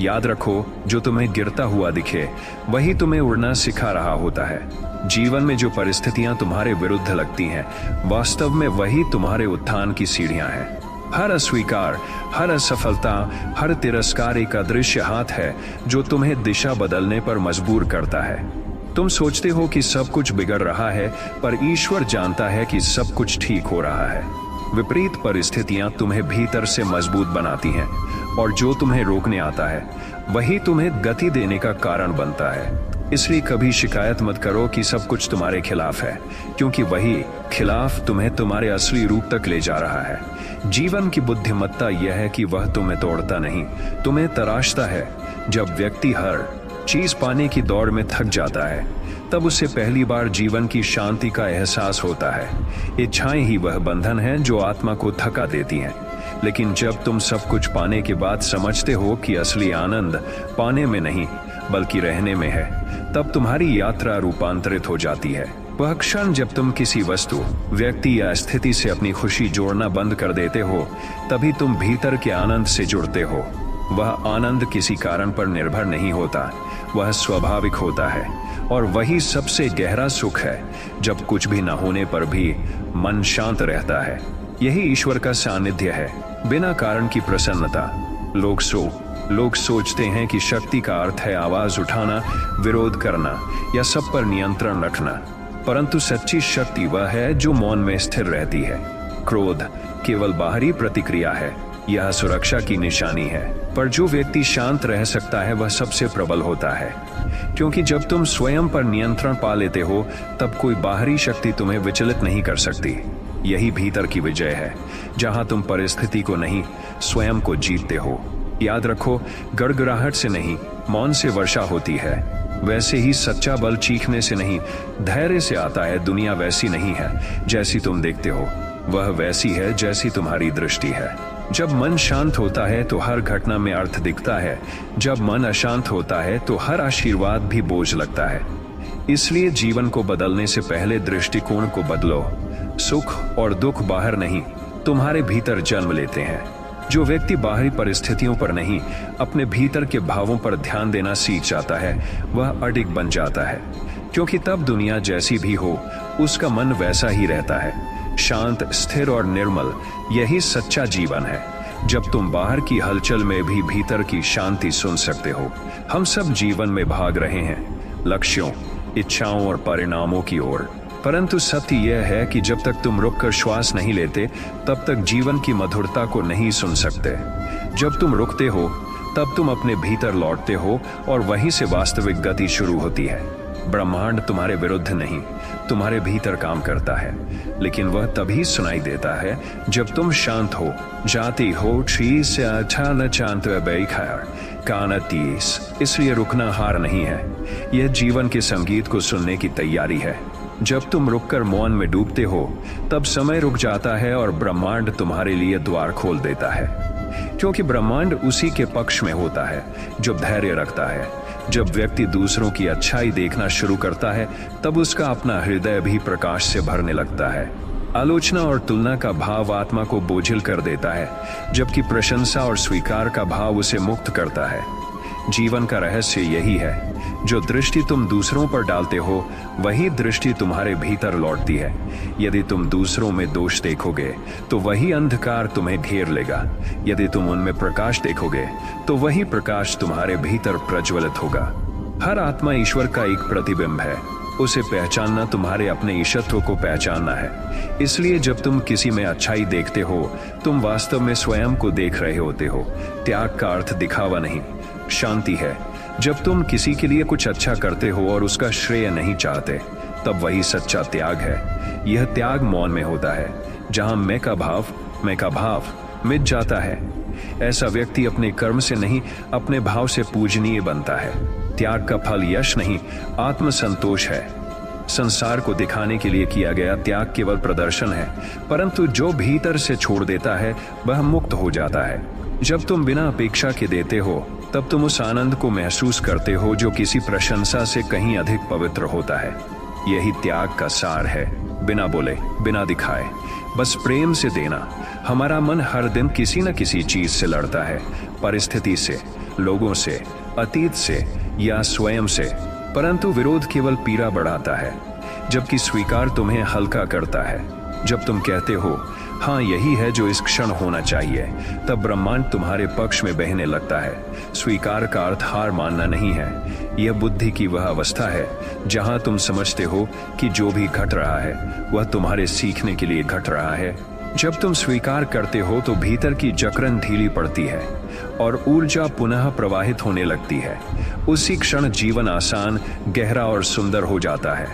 याद रखो, जो तुम्हें गिरता हुआ दिखे वही तुम्हें उड़ना सिखा रहा होता है। जीवन में जो परिस्थितियां तुम्हारे विरुद्ध लगती हैं, वास्तव में वही तुम्हारे उत्थान की सीढ़ियां हैं। हर अस्वीकार, हर असफलता, हर तिरस्कार एक अदृश्य हाथ है जो तुम्हें दिशा बदलने पर मजबूर करता है। तुम सोचते हो कि सब कुछ बिगड़ रहा है, पर ईश्वर जानता है कि सब कुछ ठीक हो रहा है। विपरीत परिस्थितियां तुम्हें भीतर से मजबूत बनाती हैं और जो तुम्हें रोकने आता है वही तुम्हें गति देने का कारण बनता है। इसलिए कभी शिकायत मत करो कि सब कुछ तुम्हारे खिलाफ है, क्योंकि वही खिलाफ तुम्हें तुम्हारे असली रूप तक ले जा रहा है। जीवन की बुद्धिमत्ता यह है कि वह तुम्हें तोड़ता नहीं, तुम्हें तराशता है। जब व्यक्ति हर चीज पाने की दौड़ में थक जाता है, तब उसे पहली बार जीवन की शांति का एहसास होता है। इच्छाएं ही वह बंधन है जो आत्मा को थका देती हैं। लेकिन जब तुम सब कुछ पाने के बाद समझते हो कि असली आनंद पाने में नहीं बल्कि रहने में है, तब तुम्हारी यात्रा रूपांतरित हो जाती है। वह क्षण जब तुम किसी वस्तु, व्यक्ति या स्थिति से अपनी खुशी जोड़ना बंद कर देते हो, तभी तुम भीतर के आनंद से जुड़ते हो। वह आनंद किसी कारण पर निर्भर नहीं होता, वह स्वाभाविक होता है। और वही सबसे गहरा सुख है, जब कुछ भी न होने पर भी मन शांत रहता है। यही ईश्वर का सानिध्य है, बिना कारण की प्रसन्नता। लोग सोचते हैं कि शक्ति का अर्थ है आवाज उठाना, विरोध करना या सब पर नियंत्रण रखना, परंतु सच्ची शक्ति वह है जो मौन में स्थिर रहती है। क्रोध केवल बाहरी प्रतिक्रिया है, यह सुरक्षा की निशानी है, पर जो व्यक्ति शांत रह सकता है वह सबसे प्रबल होता है। क्योंकि जब तुम स्वयं पर नियंत्रण पा लेते हो, तब कोई बाहरी शक्ति तुम्हें विचलित नहीं कर सकती। यही भीतर की विजय है, जहां तुम परिस्थिति को नहीं, स्वयं को जीतते हो। याद रखो, गड़गड़ाहट से नहीं, मौन से वर्षा होती है। वैसे ही सच्चा बल चीखने से नहीं, धैर्य से आता है। दुनिया वैसी नहीं है जैसी तुम देखते हो, वह वैसी है जैसी तुम्हारी दृष्टि है। जब मन शांत होता है तो हर घटना में अर्थ दिखता है, जब मन अशांत होता है तो हर आशीर्वाद भी बोझ लगता है। इसलिए जीवन को बदलने से पहले दृष्टिकोण को बदलो। सुख और दुख बाहर नहीं, तुम्हारे भीतर जन्म लेते हैं। जो व्यक्ति बाहरी परिस्थितियों पर नहीं, अपने भीतर के भावों पर ध्यान देना सीख जाता है, वह अडिग बन जाता है। क्योंकि तब दुनिया जैसी भी हो, उसका मन वैसा ही रहता है, शांत, स्थिर और निर्मल। यही सच्चा जीवन है, जब तुम बाहर की हलचल में भी भीतर की शांति सुन सकते हो। हम सब जीवन में भाग रहे हैं, लक्ष्यों, इच्छाओं और परिणामों की ओर, परंतु सत्य यह है कि जब तक तुम रुककर श्वास नहीं लेते, तब तक जीवन की मधुरता को नहीं सुन सकते। जब तुम रुकते हो, तब तुम अपने भीतर लौटते हो और वहीं से वास्तविक गति शुरू होती है। ब्रह्मांड तुम्हारे विरुद्ध नहीं, तुम्हारे भीतर काम करता है, लेकिन वह तभी सुनाई देता है जब तुम शांत हो जाती हो। इसलिए रुकना हार नहीं है, यह जीवन के संगीत को सुनने की तैयारी है। जब तुम रुककर मौन में डूबते हो, तब समय रुक जाता है और ब्रह्मांड तुम्हारे लिए द्वार खोल देता है। क्योंकि ब्रह्मांड उसी के पक्ष में होता है जो धैर्य रखता है। जब व्यक्ति दूसरों की अच्छाई देखना शुरू करता है, तब उसका अपना हृदय भी प्रकाश से भरने लगता है। आलोचना और तुलना का भाव आत्मा को बोझिल कर देता है, जबकि प्रशंसा और स्वीकार का भाव उसे मुक्त करता है। जीवन का रहस्य यही है, जो दृष्टि तुम दूसरों पर डालते हो, वही दृष्टि तुम्हारे भीतर लौटती है। यदि तुम दूसरों में दोष देखोगे, तो वही अंधकार तुम्हें घेर लेगा। यदि तुम उनमें प्रकाश देखोगे, तो वही प्रकाश तुम्हारे भीतर प्रज्वलित होगा। हर आत्मा ईश्वर का एक प्रतिबिंब है, उसे पहचानना तुम्हारे अपने ईशत्व को पहचानना है। इसलिए जब तुम किसी में अच्छाई देखते हो, तुम वास्तव में स्वयं को देख रहे होते हो। त्याग का अर्थ दिखावा नहीं, शांति है। जब तुम किसी के लिए कुछ अच्छा करते हो और उसका श्रेय नहीं चाहते, तब वही सच्चा त्याग है। यह त्याग मौन में होता है, जहां मैं का भाव मिट जाता है। ऐसा व्यक्ति अपने कर्म से नहीं, अपने भाव से पूजनीय बनता है। त्याग का फल यश नहीं, आत्मसंतोष है। संसार को दिखाने के लिए किया गया त्याग केवल प्रदर्शन है, परंतु जो भीतर से छोड़ देता है, वह मुक्त हो जाता है। जब तुम बिना अपेक्षा के देते हो, तब तुम उस आनंद को महसूस करते हो जो किसी प्रशंसा से कहीं अधिक पवित्र होता है। यही त्याग का सार है, बिना बोले, बिना दिखाए, बस प्रेम से देना। हमारा मन हर दिन किसी न किसी चीज से लड़ता है, परिस्थिति से, लोगों से, अतीत से या स्वयं से, परंतु विरोध केवल पीड़ा बढ़ाता है, जबकि स्वीकार तुम्हें हल्का करता है। जब तुम कहते हो हाँ यही है जो इस क्षण होना चाहिए, तब ब्रह्मांड तुम्हारे पक्ष में बहने लगता है। स्वीकार का अर्थ हार मानना नहीं है, यह बुद्धि की वह अवस्था है जहां तुम समझते हो कि जो भी घट रहा है वह तुम्हारे सीखने के लिए घट रहा है। जब तुम स्वीकार करते हो तो भीतर की जकड़न ढीली पड़ती है और ऊर्जा पुनः प्रवाहित होने लगती है। उसी क्षण जीवन आसान, गहरा और सुंदर हो जाता है।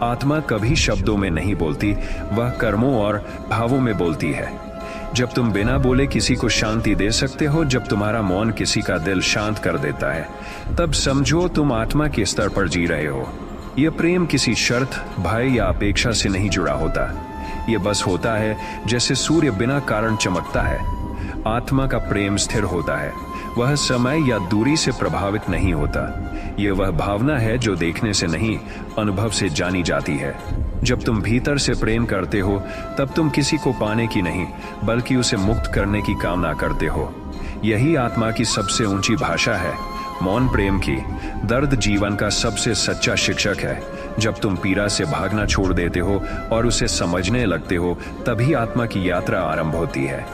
आत्मा कभी शब्दों में नहीं बोलती, वह कर्मों और भावों में बोलती है। जब तुम बिना बोले किसी को शांति दे सकते हो, जब तुम्हारा मौन किसी का दिल शांत कर देता है, तब समझो तुम आत्मा के स्तर पर जी रहे हो। यह प्रेम किसी शर्त, भय या अपेक्षा से नहीं जुड़ा होता। यह बस होता है जैसे सूर्य बिना कारण चमकता है। आत्मा का प्रेम स्थिर होता है, वह समय या दूरी से प्रभावित नहीं होता। यह वह भावना है जो देखने से नहीं, अनुभव से जानी जाती है। जब तुम भीतर से प्रेम करते हो, तब तुम किसी को पाने की नहीं, बल्कि उसे मुक्त करने की कामना करते हो। यही आत्मा की सबसे ऊंची भाषा है। मौन प्रेम की, दर्द जीवन का सबसे सच्चा शिक्षक है। जब तुम पीड़ा से भागना छोड़ देते हो और उसे समझने लगते हो, तभी आत्मा की यात्रा आरंभ होती है।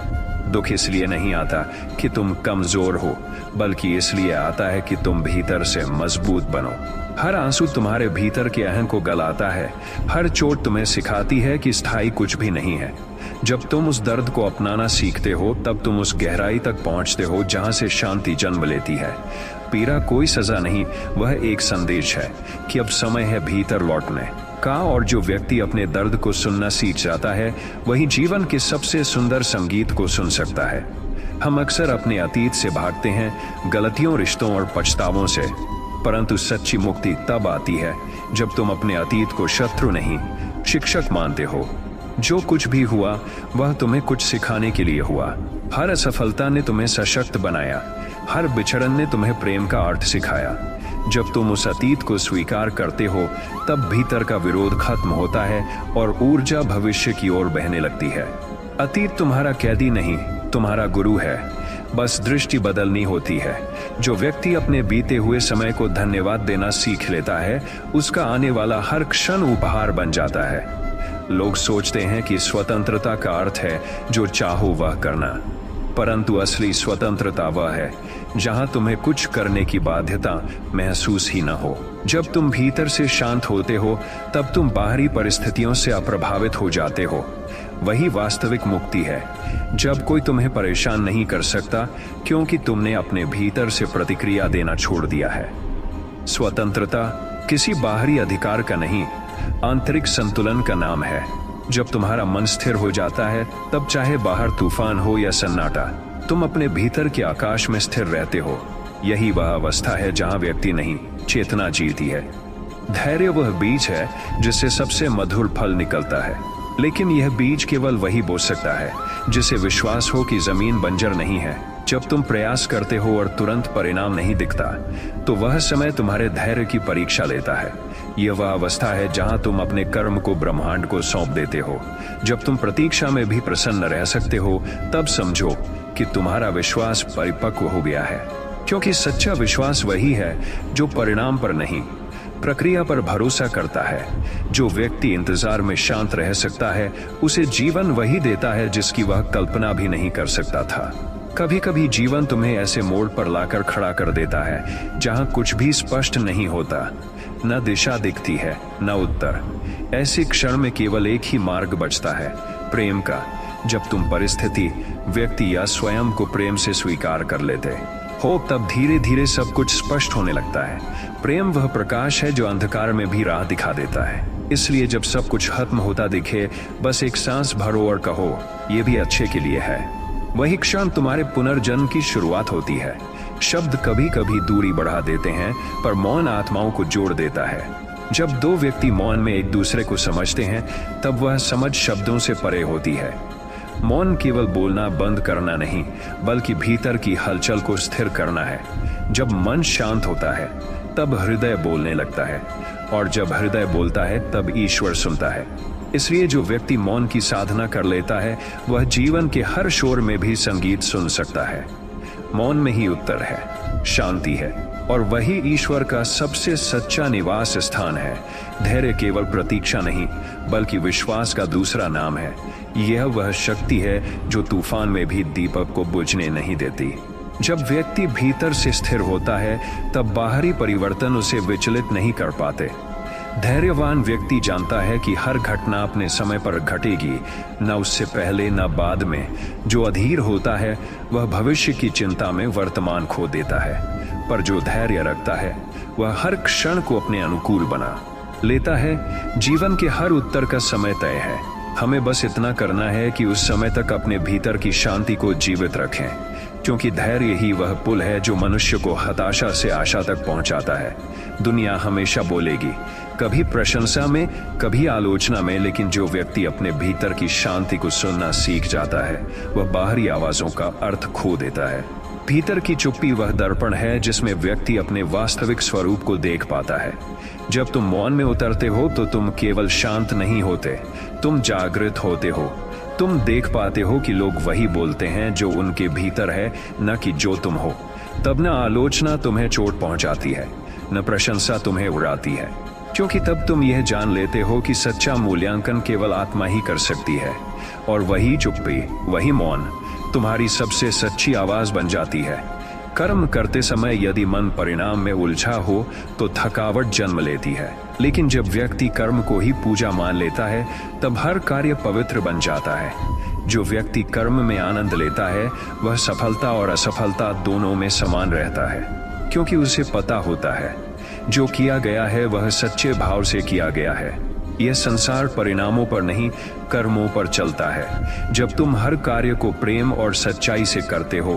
दुख इसलिए नहीं आता कि तुम कमजोर हो, बल्कि इसलिए आता है कि तुम भीतर से मजबूत बनो। हर आंसू तुम्हारे भीतर के अहं को गलाता है। हर चोट तुम्हें सिखाती है कि स्थायी कुछ भी नहीं है। जब तुम उस दर्द को अपनाना सीखते हो, तब तुम उस गहराई तक पहुंचते हो जहां से शांति जन्म लेती है। पीड़ा कोई सजा नहीं, वह एक संदेश है कि अब समय है भीतर लौटने का। और जो व्यक्ति अपने दर्द को सुनना सीख जाता है, वही जीवन के सबसे सुंदर संगीत को सुन सकता है। हम अक्सर अपने अतीत से भागते हैं, गलतियों, रिश्तों और पछतावों से, परंतु सच्ची मुक्ति तब आती है जब तुम अपने अतीत को शत्रु नहीं, शिक्षक मानते हो। जो कुछ भी हुआ वह तुम्हें कुछ सिखाने के लिए हुआ। हर असफलता ने तुम्हें सशक्त बनाया, हर बिछड़न ने तुम्हें प्रेम का अर्थ सिखाया। जब तुम उस अतीत को स्वीकार करते हो, तब भीतर का विरोध खत्म होता है और ऊर्जा भविष्य की ओर बहने लगती है। अतीत तुम्हारा कैदी नहीं, तुम्हारा गुरु है। बस दृष्टि बदलनी होती है। जो व्यक्ति अपने बीते हुए समय को धन्यवाद देना सीख लेता है, उसका आने वाला हर क्षण उपहार बन जाता है। लोग सोचते हैं कि स्वतंत्रता का अर्थ है जो चाहो वह करना, परंतु असली स्वतंत्रता वह है जहां तुम्हें कुछ करने की बाध्यता महसूस ही न हो। जब तुम भीतर से शांत होते हो, तब तुम बाहरी परिस्थितियों से अप्रभावित हो जाते हो। वही वास्तविक मुक्ति है, जब कोई तुम्हें परेशान नहीं कर सकता, क्योंकि तुमने अपने भीतर से प्रतिक्रिया देना छोड़ दिया है। स्वतंत्रता किसी बाहरी अधिकार का नहीं, आंतरिक संतुलन का नाम है। जब तुम्हारा मन स्थिर हो जाता है, तब चाहे बाहर तूफान हो या सन्नाटा, तुम अपने भीतर के आकाश में स्थिर रहते हो। यही वह अवस्था है जहां व्यक्ति नहीं, चेतना जीती है। धैर्य वह बीज है जिससे सबसे मधुर फल निकलता है, लेकिन यह बीज केवल वही बो सकता है जिसे विश्वास हो कि जमीन बंजर नहीं है। जब तुम प्रयास करते हो और तुरंत परिणाम नहीं दिखता, तो वह समय तुम्हारे धैर्य की परीक्षा लेता है। यह वह अवस्था है जहां तुम अपने कर्म को ब्रह्मांड को सौंप देते हो। जब तुम प्रतीक्षा में भी प्रसन्न रह सकते हो, तब समझो कि तुम्हारा विश्वास परिपक्व हो गया है। क्योंकि सच्चा विश्वास वही है जो परिणाम पर नहीं, प्रक्रिया पर भरोसा करता है। जो व्यक्ति इंतजार में शांत रह सकता है, उसे जीवन वही देता है जिसकी वह कल्पना भी नहीं कर सकता था। कभी कभी जीवन तुम्हें ऐसे मोड़ पर लाकर खड़ा कर देता है जहां कुछ भी स्पष्ट नहीं होता, न दिशा दिखती है, न उत्तर। ऐसे क्षण में केवल एक ही मार्ग बचता है, प्रेम का। जब तुम परिस्थिति, व्यक्ति या स्वयं को प्रेम से स्वीकार कर लेते हो, तब धीरे धीरे सब कुछ स्पष्ट होने लगता है। प्रेम वह प्रकाश है जो अंधकार में भी राह दिखा देता है। इसलिए जब सब कुछ खत्म होता दिखे, बस एक सांस भरो और कहो, ये भी अच्छे के लिए है। वही क्षण तुम्हारे पुनर्जन्म की शुरुआत होती है। शब्द कभी कभी दूरी बढ़ा देते हैं, पर मौन आत्माओं को जोड़ देता है। जब दो व्यक्ति मौन में एक दूसरे को समझते हैं, तब वह समझ शब्दों से परे होती है। मौन केवल बोलना बंद करना नहीं, बल्कि भीतर की हलचल को स्थिर करना है। जब मन शांत होता है, तब हृदय बोलने लगता है, और जब हृदय बोलता है, तब ईश्वर सुनता है। इसलिए जो व्यक्ति मौन की साधना कर लेता है, वह जीवन के हर शोर में भी संगीत सुन सकता है। मौन में ही उत्तर है, शांति है, और वही ईश्वर का सबसे सच्चा निवास स्थान है। धैर्य केवल प्रतीक्षा नहीं, बल्कि विश्वास का दूसरा नाम है। यह वह शक्ति है जो तूफान में भी दीपक को बुझने नहीं देती। जब व्यक्ति भीतर से स्थिर होता है, तब बाहरी परिवर्तन उसे विचलित नहीं कर पाते। धैर्यवान व्यक्ति जानता है कि हर घटना अपने समय पर घटेगी, न उससे पहले न बाद में। जो अधीर होता है, वह भविष्य की चिंता में वर्तमान खो देता है, पर जो धैर्य रखता है, वह हर क्षण को अपने अनुकूल बना लेता है। जीवन के हर उत्तर का समय तय है। हमें बस इतना करना है कि उस समय तक अपने भीतर की शांति को जीवित रखें, क्योंकि धैर्य ही वह पुल है जो मनुष्य को हताशा से आशा तक पहुंचाता है। दुनिया हमेशा बोलेगी, कभी प्रशंसा में, कभी आलोचना में, लेकिन जो व्यक्ति अपने भीतर की शांति को सुनना सीख जाता है, वह बाहरी आवाजों का अर्थ खो देता है। भीतर की चुप्पी वह दर्पण है जिसमें व्यक्ति अपने वास्तविक स्वरूप को देख पाता है। जब तुम मौन में उतरते हो, तो तुम केवल शांत नहीं होते, तुम जागृत होते हो। तुम देख पाते हो कि लोग वही बोलते हैं जो उनके भीतर है, न कि जो तुम हो, तब न आलोचना तुम्हें चोट पहुंचाती है, न प्रशंसा तुम्हें उड़ाती है, क्योंकि तब तुम यह जान लेते हो कि सच्चा मूल्यांकन केवल आत्मा ही कर सकती है, और वही चुप्पी, वही मौन तुम्हारी सबसे सच्ची आवाज बन जाती है। कर्म करते समय यदि मन परिणाम में उलझा हो तो थकावट जन्म लेती है, लेकिन जब व्यक्ति कर्म को ही पूजा मान लेता है तब हर कार्य पवित्र बन जाता है। जो व्यक्ति कर्म में आनंद लेता है वह सफलता और असफलता दोनों में समान रहता है, क्योंकि उसे पता होता है जो किया गया है वह सच्चे भाव से किया गया है। यह संसार परिणामों पर नहीं, कर्मों पर चलता है। जब तुम हर कार्य को प्रेम और सच्चाई से करते हो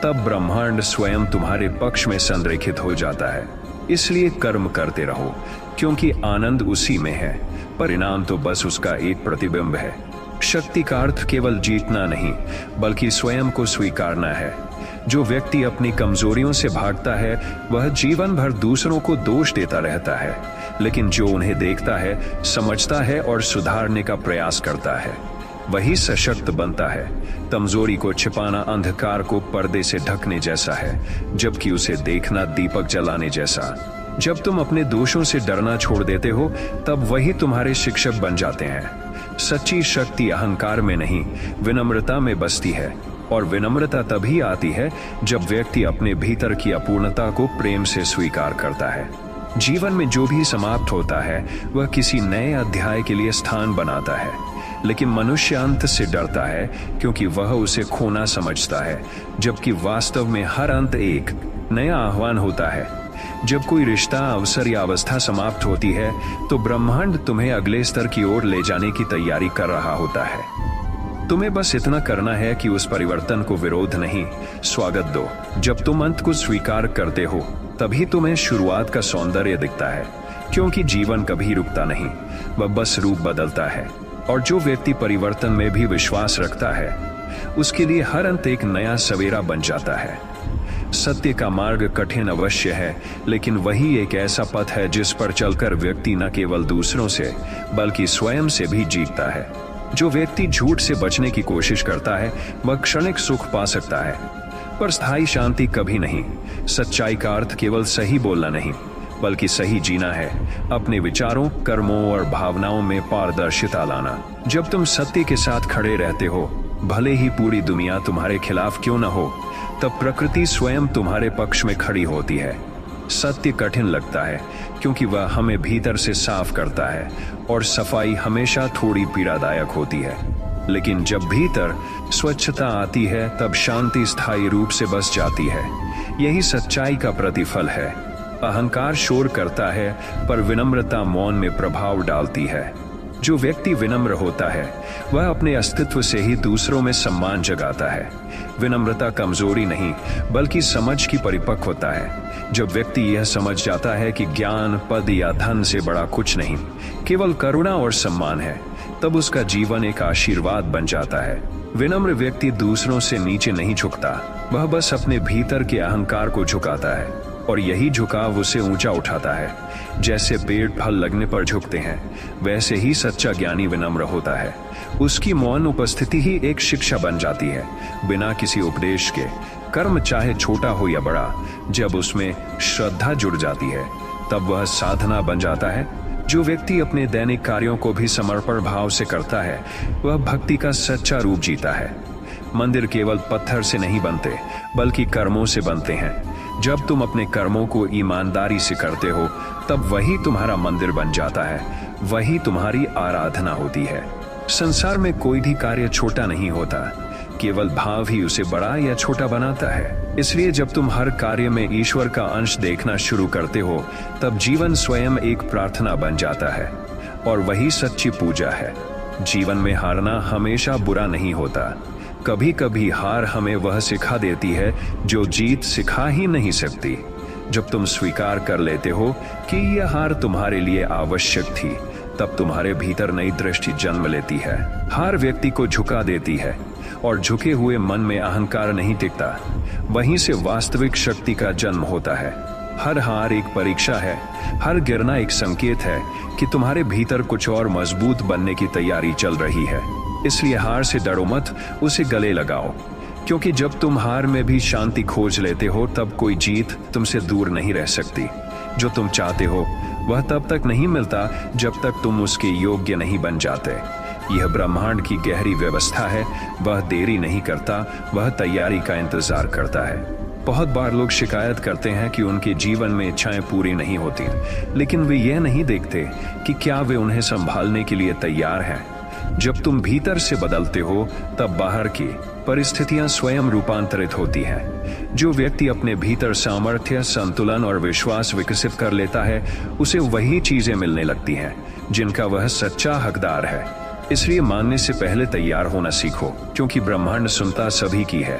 तब ब्रह्मांड स्वयं तुम्हारे पक्ष में संरेखित हो जाता है। इसलिए कर्म करते रहो, क्योंकि आनंद उसी में है, परिणाम तो बस उसका एक प्रतिबिंब है। शक्ति का अर्थ केवल जीतना नहीं, बल्कि स्वयं को स्वीकारना है। जो व्यक्ति अपनी कमजोरियों से भागता है वह जीवन भर दूसरों को दोष देता रहता है, लेकिन जो उन्हें देखता है, समझता है और सुधारने का प्रयास करता है वही सशक्त बनता है। कमजोरी को छिपाना अंधकार को पर्दे से ढकने जैसा है, जबकि उसे देखना दीपक जलाने जैसा। जब तुम अपने दोषों से डरना छोड़ देते हो तब वही तुम्हारे शिक्षक बन जाते हैं। सच्ची शक्ति अहंकार में नहीं, विनम्रता में बसती है, और विनम्रता तभी आती है जब व्यक्ति अपने भीतर की अपूर्णता को प्रेम से स्वीकार करता है। जीवन में जो भी समाप्त होता है वह किसी नए अध्याय के लिए स्थान बनाता है, लेकिन मनुष्य अंत से डरता है क्योंकि वह उसे खोना समझता है, जबकि वास्तव में हर अंत एक नया आह्वान होता है। जब कोई रिश्ता, अवसर या अवस्था समाप्त होती है तो ब्रह्मांड तुम्हें अगले स्तर की ओर ले जाने की तैयारी कर रहा होता है। तुम्हें बस इतना करना है कि उस परिवर्तन को विरोध नहीं, स्वागत दो। जब तुम अंत को स्वीकार करते हो तभी तुम्हें शुरुआत का सौंदर्य दिखता है, क्योंकि जीवन कभी रुकता नहीं, वह बस रूप बदलता है। और जो व्यक्ति परिवर्तन में भी विश्वास रखता है उसके लिए हर अंत एक नया सवेरा बन जाता है। सत्य का मार्ग कठिन अवश्य है, लेकिन वही एक ऐसा पथ है जिस पर चलकर व्यक्ति न केवल दूसरों से बल्कि स्वयं से भी जीतता है। जो व्यक्ति झूठ से बचने की कोशिश करता है वह क्षणिक सुख पा सकता है, पर स्थायी शांति कभी नहीं। सच्चाई का अर्थ केवल सही बोलना नहीं, बल्कि सही जीना है, अपने विचारों, कर्मों और भावनाओं में पारदर्शिता लाना। जब तुम सत्य के साथ खड़े रहते हो, भले ही पूरी दुनिया तुम्हारे खिलाफ क्यों न हो, तब प्रकृति स्वयं तुम्हारे पक्ष में खड़ी होती है। सत्य कठिन लगता है क्योंकि वह हमें भीतर से साफ करता है, और सफाई हमेशा थोड़ी पीड़ादायक होती है। लेकिन जब भीतर स्वच्छता आती है तब शांति स्थायी रूप से बस जाती है। यही सच्चाई का प्रतिफल है। अहंकार शोर करता है, पर विनम्रता मौन में प्रभाव डालती है। जो व्यक्ति विनम्र होता है वह अपने अस्तित्व से ही दूसरों में सम्मान जगाता है। विनम्रता कमजोरी नहीं, बल्कि समझ की परिपक्वता है। जब व्यक्ति यह समझ जाता है कि ज्ञान, पद या धन से बड़ा कुछ नहीं, केवल करुणा और सम्मान है, तब उसका जीवन एक आशीर्वाद बन जाता है। विनम्र व्यक्ति दूसरों से नीचे नहीं झुकता, वह बस अपने भीतर के अहंकार को झुकाता है, और यही झुकाव उसे ऊंचा उठाता है। जैसे पेड़ फल लगने पर झुकते हैं, वैसे ही सच्चा ज्ञानी विनम्र होता है। उसकी मौन उपस्थिति ही एक शिक्षा बन जाती है, बिना किसी उपदेश के। कर्म चाहे छोटा हो या बड़ा, जब उसमें श्रद्धा जुड़ जाती है तब वह साधना बन जाता है। जो व्यक्ति अपने दैनिक कार्यों को भी समर्पण भाव से करता है वह भक्ति का सच्चा रूप जीता है। मंदिर केवल पत्थर से नहीं बनते, बल्कि कर्मों से बनते हैं। जब तुम अपने कर्मों को ईमानदारी से करते हो तब वही तुम्हारा मंदिर बन जाता है, वही तुम्हारी आराधना होती है। संसार में कोई भी कार्य छोटा नहीं होता, केवल भाव ही उसे बड़ा या छोटा बनाता है। इसलिए जब तुम हर कार्य में ईश्वर का अंश देखना शुरू करते हो तब जीवन स्वयं एक प्रार्थना बन जाता है, और वही सच्ची पूजा है। जीवन में हारना हमेशा बुरा नहीं होता। कभी कभी हार हमें वह सिखा देती है जो जीत सिखा ही नहीं सकती। जब तुम स्वीकार कर लेते हो कि यह हार तुम्हारे लिए आवश्यक थी, तब तुम्हारे भीतर नई दृष्टि जन्म लेती है। हार व्यक्ति को झुका देती है, और झुके हुए मन में अहंकार नहीं टिकता। वहीं से वास्तविक शक्ति का जन्म होता है। हर हार एक परीक्षा है, हर गिरना एक संकेत है कि तुम्हारे भीतर कुछ और मजबूत बनने की तैयारी चल रही है। इसलिए हार से डरो मत, उसे गले लगाओ, क्योंकि जब तुम हार में भी शांति खोज लेते हो तब कोई जीत तुमसे दूर नहीं रह सकती। जो तुम चाहते हो वह तब तक नहीं मिलता जब तक तुम उसके योग्य नहीं बन जाते। यह ब्रह्मांड की गहरी व्यवस्था है, वह देरी नहीं करता, वह तैयारी का इंतजार करता है। बहुत बार लोग शिकायत करते हैं कि उनके जीवन में इच्छाएं पूरी नहीं होती, लेकिन वे यह नहीं देखते कि क्या वे उन्हें संभालने के लिए तैयार हैं। जब तुम भीतर से बदलते हो तब बाहर की परिस्थितियां स्वयं रूपांतरित होती हैं। जो व्यक्ति अपने भीतर सामर्थ्य, संतुलन और विश्वास विकसित कर लेता है, उसे वही चीजें मिलने लगती हैं जिनका वह सच्चा हकदार है। इसलिए मानने से पहले तैयार होना सीखो, क्योंकि ब्रह्मांड सुनता सभी की है,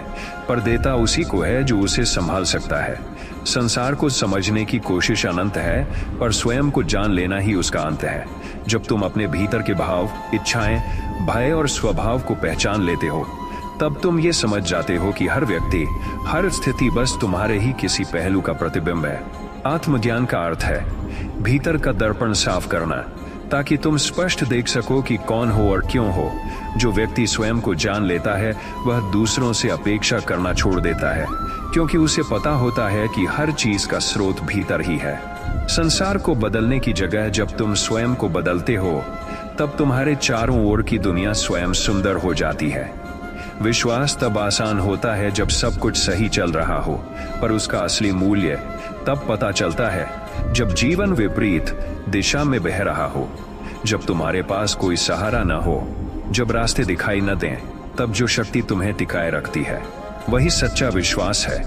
पर देता उसी को है जो उसे संभाल सकता है। संसार को समझने की कोशिश अनंत है, पर स्वयं को जान लेना ही उसका अंत है। जब तुम अपने भीतर के भाव, इच्छाएं, भय और स्वभाव को पहचान लेते हो, तब तुम ये समझ जाते हो कि हर व्यक्ति, हर स्थिति बस तुम्हारे ही किसी पहलू का प्रतिबिंब है। आत्मज्ञान का अर्थ है भीतर का दर्पण साफ करना, ताकि तुम स्पष्ट देख सको कि कौन हो और क्यों हो। जो व्यक्ति स्वयं को जान लेता है वह दूसरों से अपेक्षा करना छोड़ देता है, क्योंकि उसे पता होता है कि हर चीज का स्रोत भीतर ही है। संसार को बदलने की जगह जब तुम स्वयं को बदलते हो, तब तुम्हारे चारों ओर की दुनिया स्वयं सुंदर हो जाती है। विश्वास तब आसान होता है जब सब कुछ सही चल रहा हो, पर उसका असली मूल्य तब पता चलता है जब जीवन विपरीत दिशा में बह रहा हो, जब तुम्हारे पास कोई सहारा न हो, जब रास्ते दिखाई न दें। तब जो शक्ति तुम्हें टिकाए रखती है वही सच्चा विश्वास है।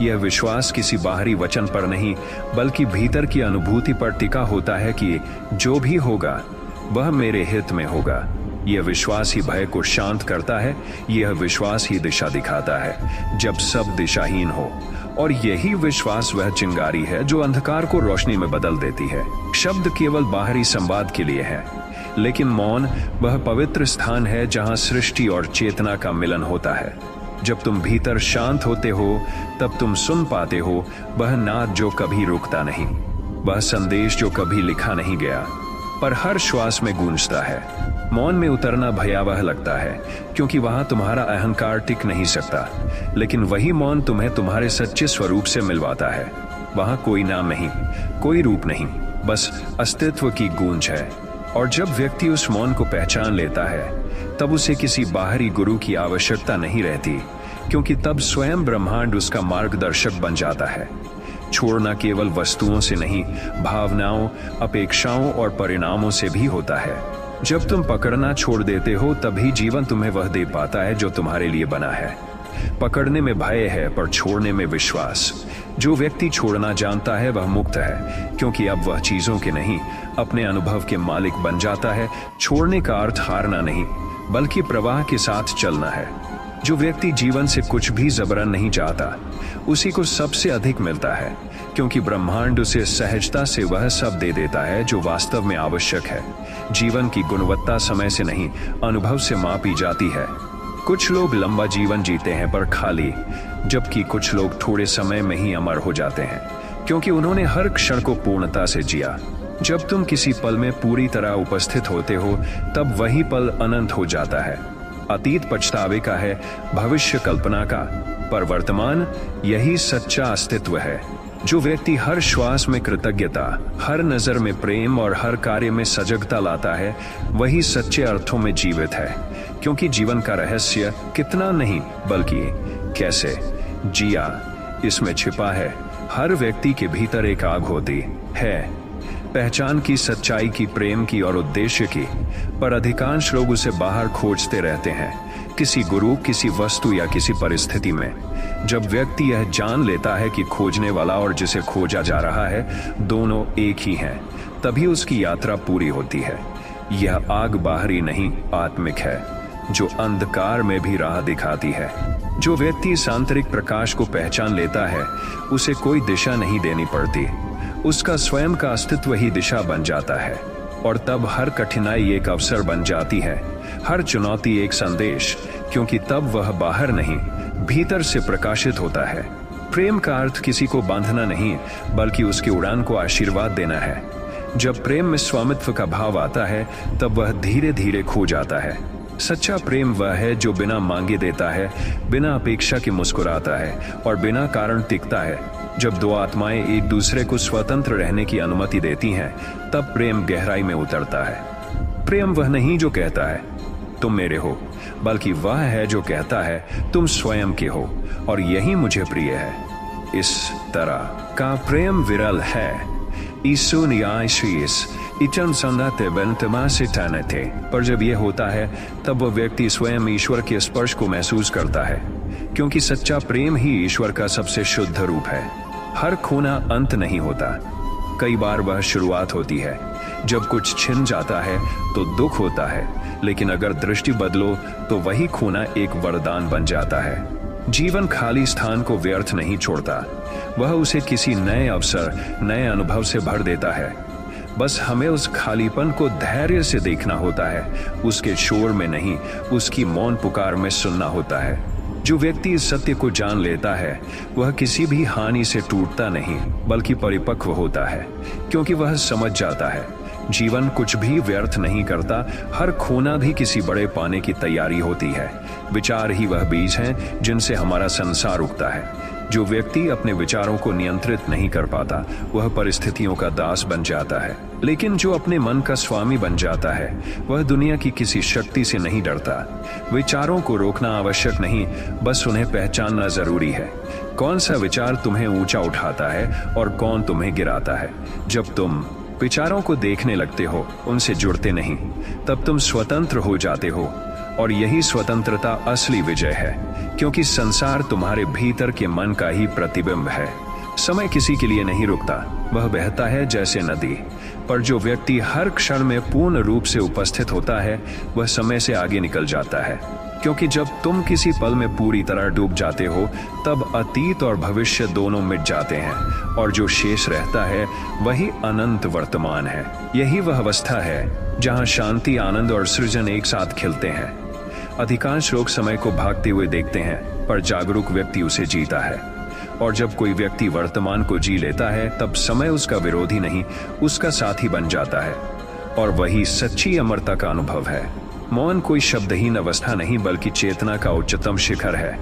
यह विश्वास किसी बाहरी वचन पर नहीं, बल्कि भीतर की अनुभूति पर टिका होता है कि जो भी होगा वह मेरे हित में होगा। यह विश्वास ही भय को शांत करता है, यह विश्वास ही दिशा दिखाता है जब सब दिशाहीन हो, और यही विश्वास वह चिंगारी है जो अंधकार को रोशनी में बदल देती है। शब्द केवल बाहरी संवाद के लिए है, लेकिन मौन वह पवित्र स्थान है जहां सृष्टि और चेतना का मिलन होता है। जब तुम भीतर शांत होते हो तब तुम सुन पाते हो वह नाद जो कभी रुकता नहीं, वह संदेश जो कभी लिखा नहीं गया पर हर श्वास में गूंजता है। मौन में उतरना भयावह लगता है, क्योंकि वहां तुम्हारा अहंकार टिक नहीं सकता, लेकिन वही मौन तुम्हें तुम्हारे सच्चे स्वरूप से मिलवाता है। वहां कोई नाम नहीं, कोई रूप नहीं, बस अस्तित्व की गूंज है। और जब व्यक्ति उस मौन को पहचान लेता है तब उसे किसी बाहरी गुरु की आवश्यकता नहीं रहती, क्योंकि तब स्वयं ब्रह्मांड उसका मार्गदर्शक बन जाता है। छोड़ना केवल वस्तुओं से नहीं, भावनाओं, अपेक्षाओं और परिणामों से भी होता है। जब तुम पकड़ना छोड़ देते हो तभी जीवन तुम्हें वह दे पाता है जो तुम्हारे लिए बना है। पकड़ने में भय है पर छोड़ने में विश्वास। जो व्यक्ति छोड़ना जानता है वह मुक्त है, क्योंकि अब वह चीजों के नहीं, अपने अनुभव के मालिक बन जाता है। छोड़ने का अर्थ हारना नहीं, बल्कि प्रवाह के साथ चलना है। जो व्यक्ति जीवन से कुछ भी जबरन नहीं चाहता, उसी को सबसे अधिक मिलता है, क्योंकि ब्रह्मांड उसे सहजता से वह सब दे देता है जो वास्तव में आवश्यक है। जीवन की गुणवत्ता समय से नहीं, अनुभव से मापी जाती है। कुछ लोग लंबा जीवन जीते हैं पर खाली, जबकि कुछ लोग थोड़े समय में ही अमर हो जाते हैं, क्योंकि उन्होंने हर क्षण को पूर्णता से जिया। जब तुम किसी पल में पूरी तरह उपस्थित होते हो तब वही पल अनंत हो जाता है। अतीत पछतावे का है, भविष्य कल्पना का, पर वर्तमान यही सच्चा अस्तित्व है। जो व्यक्ति हर श्वास में कृतज्ञता, हर नजर में प्रेम और हर कार्य में सजगता लाता है, वही सच्चे अर्थों में जीवित है। क्योंकि जीवन का रहस्य कितना नहीं, बल्कि कैसे जिया, इसमें छिपा है। हर व्यक्ति के भीतर एक आग होती है, पहचान की, सच्चाई की, प्रेम की और उद्देश्य की, पर अधिकांश लोग उसे बाहर खोजते रहते हैं, किसी गुरु, किसी वस्तु या किसी परिस्थिति में। जब व्यक्ति यह जान लेता है कि खोजने वाला और जिसे खोजा जा रहा है दोनों एक ही हैं, तभी उसकी यात्रा पूरी होती है। यह आग बाहरी नहीं, आत्मिक है, जो अंधकार में भी राह दिखाती है। जो व्यक्ति इस आंतरिक प्रकाश को पहचान लेता है, उसे कोई दिशा नहीं देनी पड़ती, उसका स्वयं का अस्तित्व ही दिशा बन जाता है। और तब हर कठिनाई एक अवसर बन जाती है, हर चुनौती एक संदेश, क्योंकि तब वह बाहर नहीं, भीतर से प्रकाशित होता है। प्रेम का अर्थ किसी को बांधना नहीं, बल्कि उसकी उड़ान को आशीर्वाद देना है। जब प्रेम में स्वामित्व का भाव आता है तब वह धीरे धीरे खो जाता है। सच्चा प्रेम वह है जो बिना मांगे देता है, बिना अपेक्षा के मुस्कुराता है और बिना कारण टिकता है। जब दो आत्माएं एक दूसरे को स्वतंत्र रहने की अनुमति देती हैं, तब प्रेम गहराई में उतरता है। प्रेम वह नहीं जो कहता है तुम मेरे हो, बल्कि वह है जो कहता है तुम स्वयं के हो और यही मुझे प्रिय है। इस तरह का प्रेम विरल है। ईसु न्यायशीस इचन संदाते बंतमा से टाने थे, पर जब यह होता है तब वह व्यक्ति स्वयं ईश्वर के स्पर्श को महसूस करता है, क्योंकि सच्चा प्रेम ही ईश्वर का सबसे शुद्ध रूप है। हर खोना अंत नहीं होता, कई बार वह शुरुआत होती है। जब कुछ छिन जाता है तो दुख होता है, लेकिन अगर दृष्टि बदलो तो वही खोना एक वरदान बन जाता है। जीवन खाली स्थान को व्यर्थ नहीं छोड़ता, वह उसे किसी नए अवसर, नए अनुभव से भर देता है। बस हमें उस खालीपन को धैर्य से देखना होता है, उसके शोर में नहीं, उसकी मौन पुकार में सुनना होता है। जो व्यक्ति इस सत्य को जान लेता है वह किसी भी हानि से टूटता नहीं, बल्कि परिपक्व होता है, क्योंकि वह समझ जाता है जीवन कुछ भी व्यर्थ नहीं करता, हर खोना भी किसी बड़े पाने की तैयारी होती है। विचार ही वह बीज हैं जिनसे हमारा संसार उगता है। जो व्यक्ति अपने विचारों को नियंत्रित नहीं कर पाता वह परिस्थितियों का दास बन जाता है, लेकिन जो अपने मन का स्वामी बन जाता है वह दुनिया की किसी शक्ति से नहीं डरता। विचारों को रोकना आवश्यक नहीं, बस उन्हें पहचानना जरूरी है। कौन सा विचार तुम्हें ऊंचा उठाता है और कौन तुम्हें गिराता है। जब तुम विचारों को देखने लगते हो, उनसे जुड़ते नहीं, तब तुम स्वतंत्र हो जाते हो, और यही स्वतंत्रता असली विजय है, क्योंकि संसार तुम्हारे भीतर के मन का ही प्रतिबिंब है। समय किसी के लिए नहीं रुकता, वह बहता है जैसे नदी, पर जो व्यक्ति हर क्षण में पूर्ण रूप से उपस्थित होता है वह समय से आगे निकल जाता है। क्योंकि जब तुम किसी पल में पूरी तरह डूब जाते हो तब अतीत और भविष्य दोनों मिट जाते हैं, और जो शेष रहता है वही अनंत वर्तमान है। यही वह अवस्था है जहां शांति, आनंद और सृजन एक साथ खिलते हैं। अधिकांश लोग समय को भागते हुए देखते हैं, पर जागरूक व्यक्ति उसे जीता है। और जब कोई व्यक्ति वर्तमान को जी लेता है तब समय उसका विरोधी नहीं, उसका साथी बन जाता है, और वही सच्ची अमरता का अनुभव है। मौन कोई शब्दहीन अवस्था नहीं, बल्कि चेतना का उच्चतम शिखर है।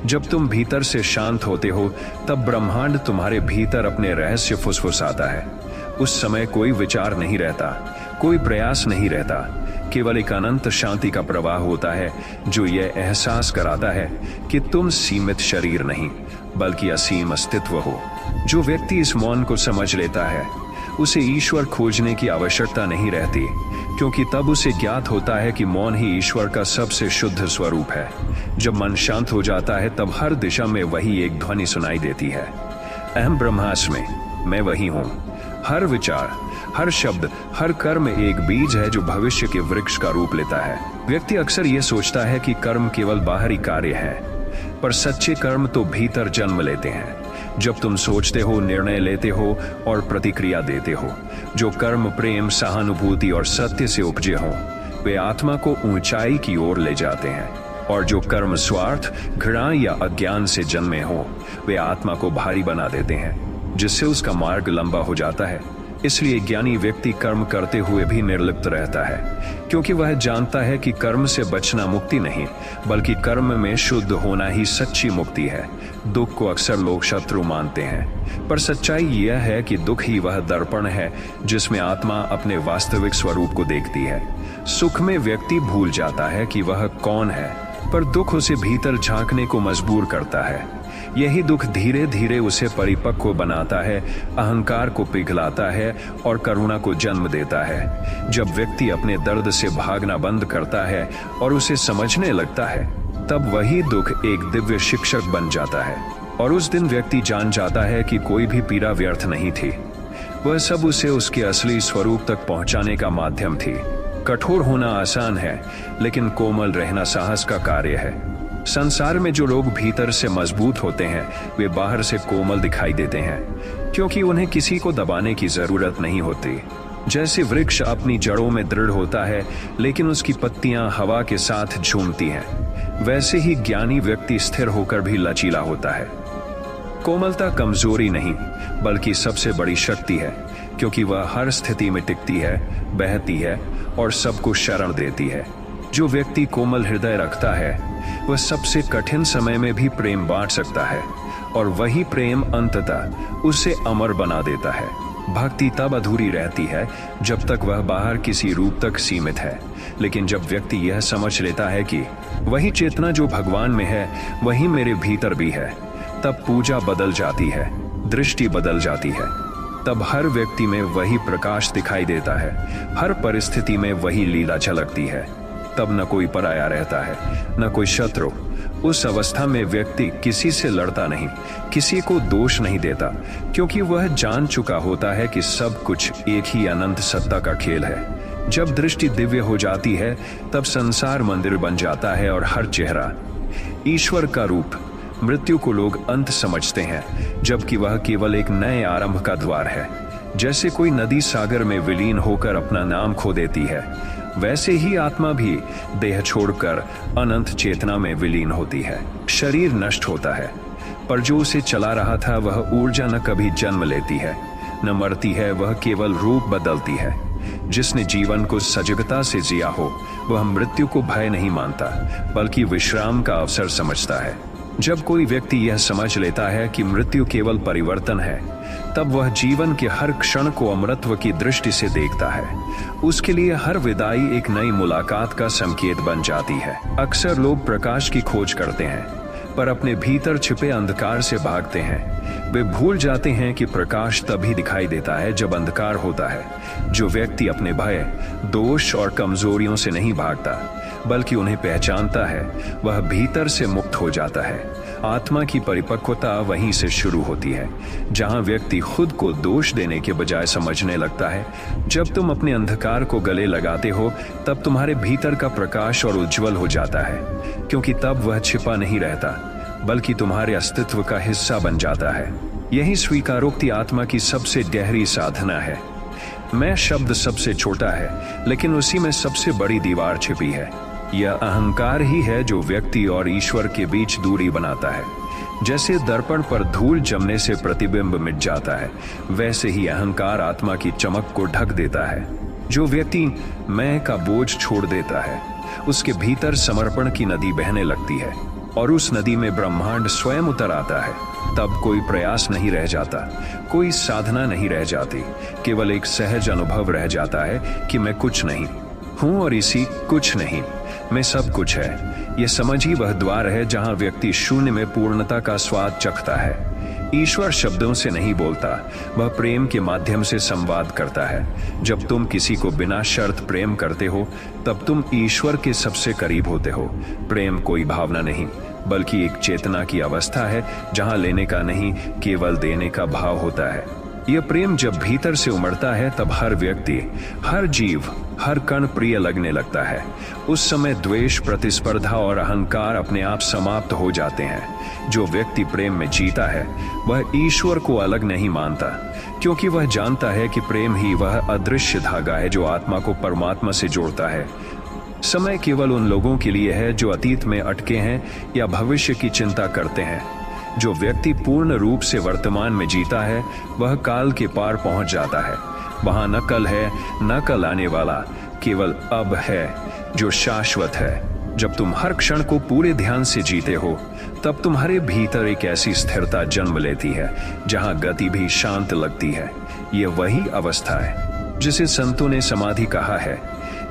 जब तुम भीतर से शांत होते हो तब ब्रह्मांड तुम्हारे भीतर अपने रहस्य फुसफुसाता है। उस समय कोई विचार नहीं रहता, कोई प्रयास नहीं रहता, केवल एक अनंत शांति का प्रवाह होता है जो यह एहसास कराता है कि तुम सीमित शरीर नहीं, बल्कि असीम अस्तित्व हो। जो व्यक्ति इस मौन को समझ लेता है उसे ईश्वर खोजने की आवश्यकता नहीं रहती, क्योंकि तब उसे ज्ञात होता है कि मौन ही ईश्वर का सबसे शुद्ध स्वरूप है। जब मन शांत हो जाता है तब हर दिशा में वही एक ध्वनि सुनाई देती है, अहम ब्रह्मास्मि, मैं वही हूँ। हर विचार, हर शब्द, हर कर्म एक बीज है जो भविष्य के वृक्ष का रूप लेता है। व्यक्ति अक्सर यह सोचता है कि कर्म केवल बाहरी कार्य है, पर सच्चे कर्म तो भीतर जन्म लेते हैं। जब तुम सोचते हो, निर्णय लेते हो और प्रतिक्रिया देते हो, जो कर्म प्रेम, सहानुभूति और सत्य से उपजे हों, वे आत्मा को ऊंचाई की ओर ले जाते हैं, और जो कर्म स्वार्थ, घृणा या अज्ञान से जन्मे हों, वे आत्मा को भारी बना देते हैं, जिससे उसका मार्ग लंबा हो जाता है। इसलिए ज्ञानी व्यक्ति कर्म करते हुए भी निर्लिप्त रहता है, क्योंकि वह जानता है कि कर्म से बचना मुक्ति नहीं, बल्कि कर्म में शुद्ध होना ही सच्ची मुक्ति है। दुख को अक्सर लोग शत्रु मानते हैं, पर सच्चाई यह है कि दुख ही वह दर्पण है जिसमें आत्मा अपने वास्तविक स्वरूप को देखती है। सुख में व्यक्ति भूल जाता है कि वह कौन है, पर दुख उसे भीतर झांकने को मजबूर करता है। यही दुख धीरे धीरे उसे परिपक्व बनाता है, अहंकार को पिघलाता है और करुणा को जन्म देता है। जब व्यक्ति अपने दर्द से भागना बंद करता है और उसे समझने लगता है, तब वही दुख एक दिव्य शिक्षक बन जाता है, और उस दिन व्यक्ति जान जाता है कि कोई भी पीड़ा व्यर्थ नहीं थी, वह सब उसे उसके असली स्वरूप तक पहुंचाने का माध्यम थी। कठोर होना आसान है, लेकिन कोमल रहना साहस का कार्य है। संसार में जो लोग भीतर से मजबूत होते हैं वे बाहर से कोमल दिखाई देते हैं, क्योंकि उन्हें किसी को दबाने की जरूरत नहीं होती। जैसे वृक्ष अपनी जड़ों में दृढ़ होता है लेकिन उसकी पत्तियां हवा के साथ झूमती हैं, वैसे ही ज्ञानी व्यक्ति स्थिर होकर भी लचीला होता है। कोमलता कमजोरी नहीं, बल्कि सबसे बड़ी शक्ति है, क्योंकि वह हर स्थिति में टिकती है, बहती है और सबको शरण देती है। जो व्यक्ति कोमल हृदय रखता है वह सबसे कठिन समय में भी प्रेम बांट सकता है, और वही प्रेम अंततः उसे अमर बना देता है। भक्ति तब अधूरी रहती है जब तक वह बाहर किसी रूप तक सीमित है, लेकिन जब व्यक्ति यह समझ लेता है कि वही चेतना जो भगवान में है वही मेरे भीतर भी है, तब पूजा बदल जाती है, दृष्टि बदल जाती है। तब हर व्यक्ति में वही प्रकाश दिखाई देता है, हर परिस्थिति में वही लीला झलकती है। तब न कोई पराया रहता है, न कोई शत्रु। उस अवस्था में व्यक्ति किसी से लड़ता नहीं, किसी को दोष नहीं देता, क्योंकि वह जान चुका होता है कि सब कुछ एक ही अनंत सत्ता का खेल है। जब दृष्टि दिव्य हो जाती है तब संसार मंदिर बन जाता है और हर चेहरा ईश्वर का रूप। मृत्यु को लोग अंत समझते हैं, जबकि वह केवल एक नए आरंभ का द्वार है। जैसे कोई नदी सागर में विलीन होकर अपना नाम खो देती है, वैसे ही आत्मा भी देह छोड़कर अनंत चेतना में विलीन होती है। शरीर नष्ट होता है, पर जो उसे चला रहा था वह ऊर्जा न कभी जन्म लेती है, न मरती है, वह केवल रूप बदलती है। जिसने जीवन को सजगता से जिया हो वह मृत्यु को भय नहीं मानता, बल्कि विश्राम का अवसर समझता है। जब कोई व्यक्ति यह समझ लेता है कि मृत्यु केवल परिवर्तन है, तब वह जीवन के हर क्षण को अमरत्व की दृष्टि से देखता है। उसके लिए हर विदाई एक नई मुलाकात का संकेत बन जाती है। अक्सर लोग प्रकाश की खोज करते हैं, पर अपने भीतर छिपे अंधकार से भागते हैं। वे भूल जाते हैं कि प्रकाश तभी दिखाई देता है जब अंधकार होता है। जो व्यक्ति अपने भय, दोष और कमजोरियों से नहीं भागता, बल्कि उन्हें पहचानता है, वह भीतर से मुक्त हो जाता है। आत्मा की परिपक्वता वहीं से शुरू होती है, जहां व्यक्ति खुद को दोष देने के बजाय समझने लगता है। जब तुम अपने अंधकार को गले लगाते हो, तब तुम्हारे भीतर का प्रकाश और उज्जवल हो जाता है, क्योंकि तब वह छिपा नहीं रहता, बल्कि तुम्हारे अस्तित्व का हिस्सा बन जाता है। यही स्वीकारोक्ति आत्मा की सबसे गहरी साधना है। मैं शब्द सबसे छोटा है, लेकिन उसी में सबसे बड़ी दीवार छिपी है। यह अहंकार ही है जो व्यक्ति और ईश्वर के बीच दूरी बनाता है। जैसे दर्पण पर धूल जमने से प्रतिबिंब मिट जाता है, वैसे ही अहंकार आत्मा की चमक को ढक देता है। जो व्यक्ति मैं का बोझ छोड़ देता है, उसके भीतर समर्पण की नदी बहने लगती है, और उस नदी में ब्रह्मांड स्वयं उतर आता है। तब कोई प्रयास नहीं रह जाता, कोई साधना नहीं रह जाती, केवल एक सहज अनुभव रह जाता है कि मैं कुछ नहीं हूं और इसी कुछ नहीं में सब कुछ है। यह समझ ही वह द्वार है जहां व्यक्ति शून्य में पूर्णता का स्वाद चखता है। ईश्वर शब्दों से नहीं बोलता, वह प्रेम के माध्यम से संवाद करता है। जब तुम किसी को बिना शर्त प्रेम करते हो, तब तुम ईश्वर के सबसे करीब होते हो। प्रेम कोई भावना नहीं, बल्कि एक चेतना की अवस्था है, जहां लेने का नहीं, केवल देने का भाव होता है। यह प्रेम जब भीतर से उमड़ता है, तब हर व्यक्ति, हर जीव, हर कण प्रिय लगने लगता है। उस समय द्वेष, प्रतिस्पर्धा और अहंकार अपने आप समाप्त हो जाते हैं। जो व्यक्ति प्रेम में जीता है, वह ईश्वर को अलग नहीं मानता, क्योंकि वह जानता है कि प्रेम ही वह अदृश्य धागा है जो आत्मा को परमात्मा से जोड़ता है। समय केवल उन लोगों के लिए है जो अतीत में अटके हैं या भविष्य की चिंता करते हैं। जो व्यक्ति पूर्ण रूप से वर्तमान में जीता है, वह काल के पार पहुंच जाता है। वहां न कल है, न कल आने वाला, केवल अब है जो शाश्वत है। जब तुम हर क्षण को पूरे ध्यान से जीते हो, तब तुम्हारे भीतर एक ऐसी स्थिरता जन्म लेती है जहां गति भी शांत लगती है। यह वही अवस्था है जिसे संतों ने समाधि कहा है,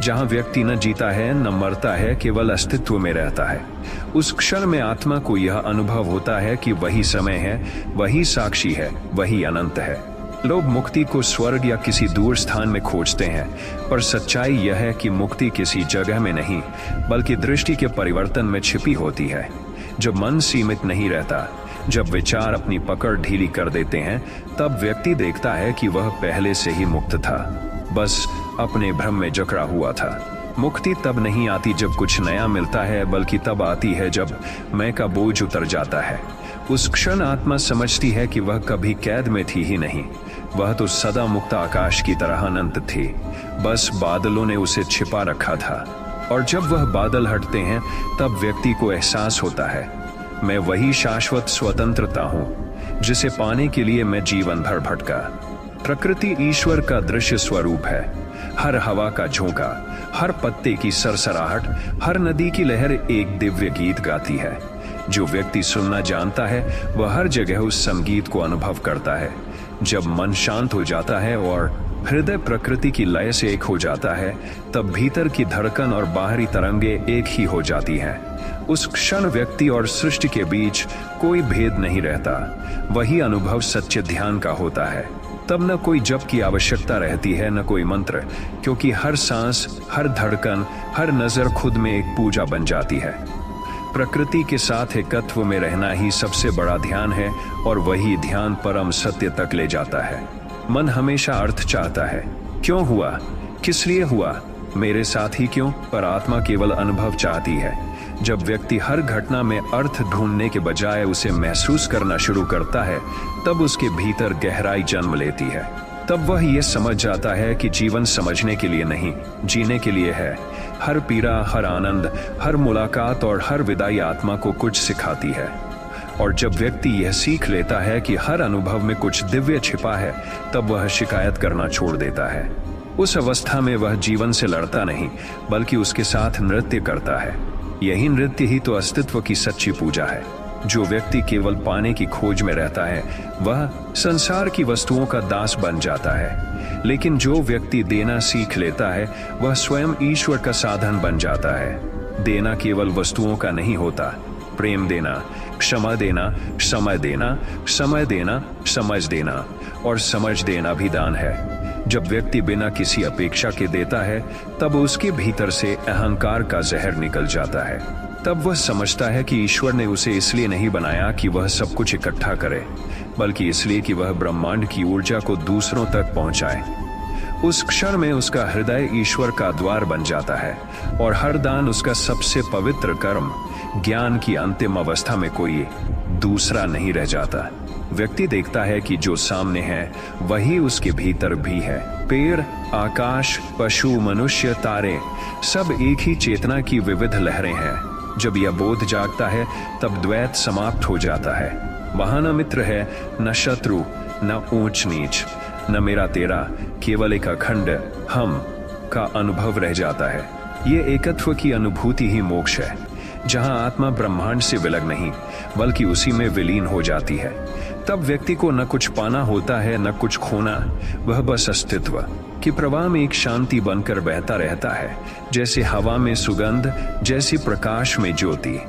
जहां व्यक्ति न जीता है न मरता है, केवल अस्तित्व में रहता है। उस क्षण में आत्मा को यह अनुभव होता है कि वही समय है, वही साक्षी है, वही अनंत है। लोग मुक्ति को स्वर्ग या किसी दूर स्थान में खोजते हैं, पर सच्चाई यह है कि मुक्ति किसी जगह में नहीं, बल्कि दृष्टि के परिवर्तन में छिपी होती है। जब मन सीमित नहीं रहता, जब विचार अपनी पकड़ ढीली कर देते हैं, तब व्यक्ति देखता है कि वह पहले से ही मुक्त था, बस अपने भ्रम में जकड़ा हुआ था। मुक्ति तब नहीं आती जब कुछ नया मिलता है, बल्कि तब आती है जब मैं का बोझ उतर जाता है। उस क्षण आत्मा समझती है कि वह कभी कैद में थी ही नहीं, वह तो सदा मुक्त आकाश की तरह अनंत थी, बस बादलों ने उसे छिपा रखा था। और जब वह बादल हटते हैं, तब व्यक्ति को एहसास होता है, मैं वही शाश्वत स्वतंत्रता हूं जिसे पाने के लिए मैं जीवन भर भटका। प्रकृति ईश्वर का दृश्य स्वरूप है। हर हवा का झोंका, हर पत्ते की सरसराहट, हर नदी की लहर एक दिव्य गीत गाती है। जो व्यक्ति सुनना जानता है वह हर जगह उस संगीत को अनुभव करता है। जब मन शांत हो जाता है और हृदय प्रकृति की लय से एक हो जाता है, तब भीतर की धड़कन और बाहरी तरंगे एक ही हो जाती हैं। उस क्षण व्यक्ति और सृष्टि के बीच कोई भेद नहीं रहता। वही अनुभव सच्चे ध्यान का होता है। तब न कोई जप की आवश्यकता रहती है, न कोई मंत्र, क्योंकि हर सांस, हर धड़कन, हर नजर खुद में एक पूजा बन जाती है। प्रकृति के साथ एकत्व में रहना ही सबसे बड़ा ध्यान है और वही ध्यान परम सत्य तक ले जाता है। मन हमेशा अर्थ चाहता है। क्यों हुआ, किस लिए हुआ, मेरे साथ ही क्यों, पर आत्मा केवल अनुभव चाहती है। जब व्यक्ति हर घटना में अर्थ ढूंढने के बजाय उसे महसूस करना शुरू करता है, तब उसके भीतर गहराई जन्म लेती है। तब वह यह समझ जाता है कि जीवन समझने के लिए नहीं, जीने के लिए है। हर पीड़ा, हर आनंद, हर मुलाकात और हर विदाई आत्मा को कुछ सिखाती है। और जब व्यक्ति यह सीख लेता है कि हर अनुभव में कुछ दिव्य छिपा है, तब वह शिकायत करना छोड़ देता है। उस अवस्था में वह जीवन से लड़ता नहीं, बल्कि उसके साथ नृत्य करता है। यही नृत्य ही तो अस्तित्व की सच्ची पूजा है। जो व्यक्ति केवल पाने की खोज में रहता है, वह संसार की वस्तुओं का दास बन जाता है। लेकिन जो व्यक्ति देना सीख लेता है, वह स्वयं ईश्वर का साधन बन जाता है। देना केवल वस्तुओं का नहीं होता, प्रेम देना, क्षमा देना, समय देना, समय देना, समझ देना और समझ देना भी दान है। जब व्यक्ति बिना किसी अपेक्षा के देता है, तब उसके भीतर से अहंकार का जहर निकल जाता है। तब वह समझता है कि ईश्वर ने उसे इसलिए नहीं बनाया कि वह सब कुछ इकट्ठा करे, बल्कि इसलिए कि वह ब्रह्मांड की ऊर्जा को दूसरों तक पहुंचाए। उस क्षण में उसका हृदय ईश्वर का द्वार बन जाता है और हर दान उसका सबसे पवित्र कर्म। ज्ञान की अंतिम अवस्था में कोई दूसरा नहीं रह जाता। व्यक्ति देखता है कि जो सामने है वही उसके भीतर भी है। पेड़, आकाश, पशु, मनुष्य, तारे, सब एक ही चेतना की विविध लहरें हैं। जब यह बोध जागता है, तब द्वैत समाप्त हो जाता है। वहां न मित्र है, न शत्रु, न ऊंच नीच, न मेरा तेरा, केवल एक अखंड हम का अनुभव रह जाता है। ये एकत्व की अनुभूति ही मोक्ष है, जहां आत्मा ब्रह्मांड से विलग नहीं, बल्कि उसी में विलीन हो जाती है। तब व्यक्ति को न कुछ पाना होता है, न कुछ खोना, वह बस अस्तित्व कि प्रवाह में एक शांति बनकर बहता रहता है, जैसे हवा में सुगंध, जैसे प्रकाश में ज्योति।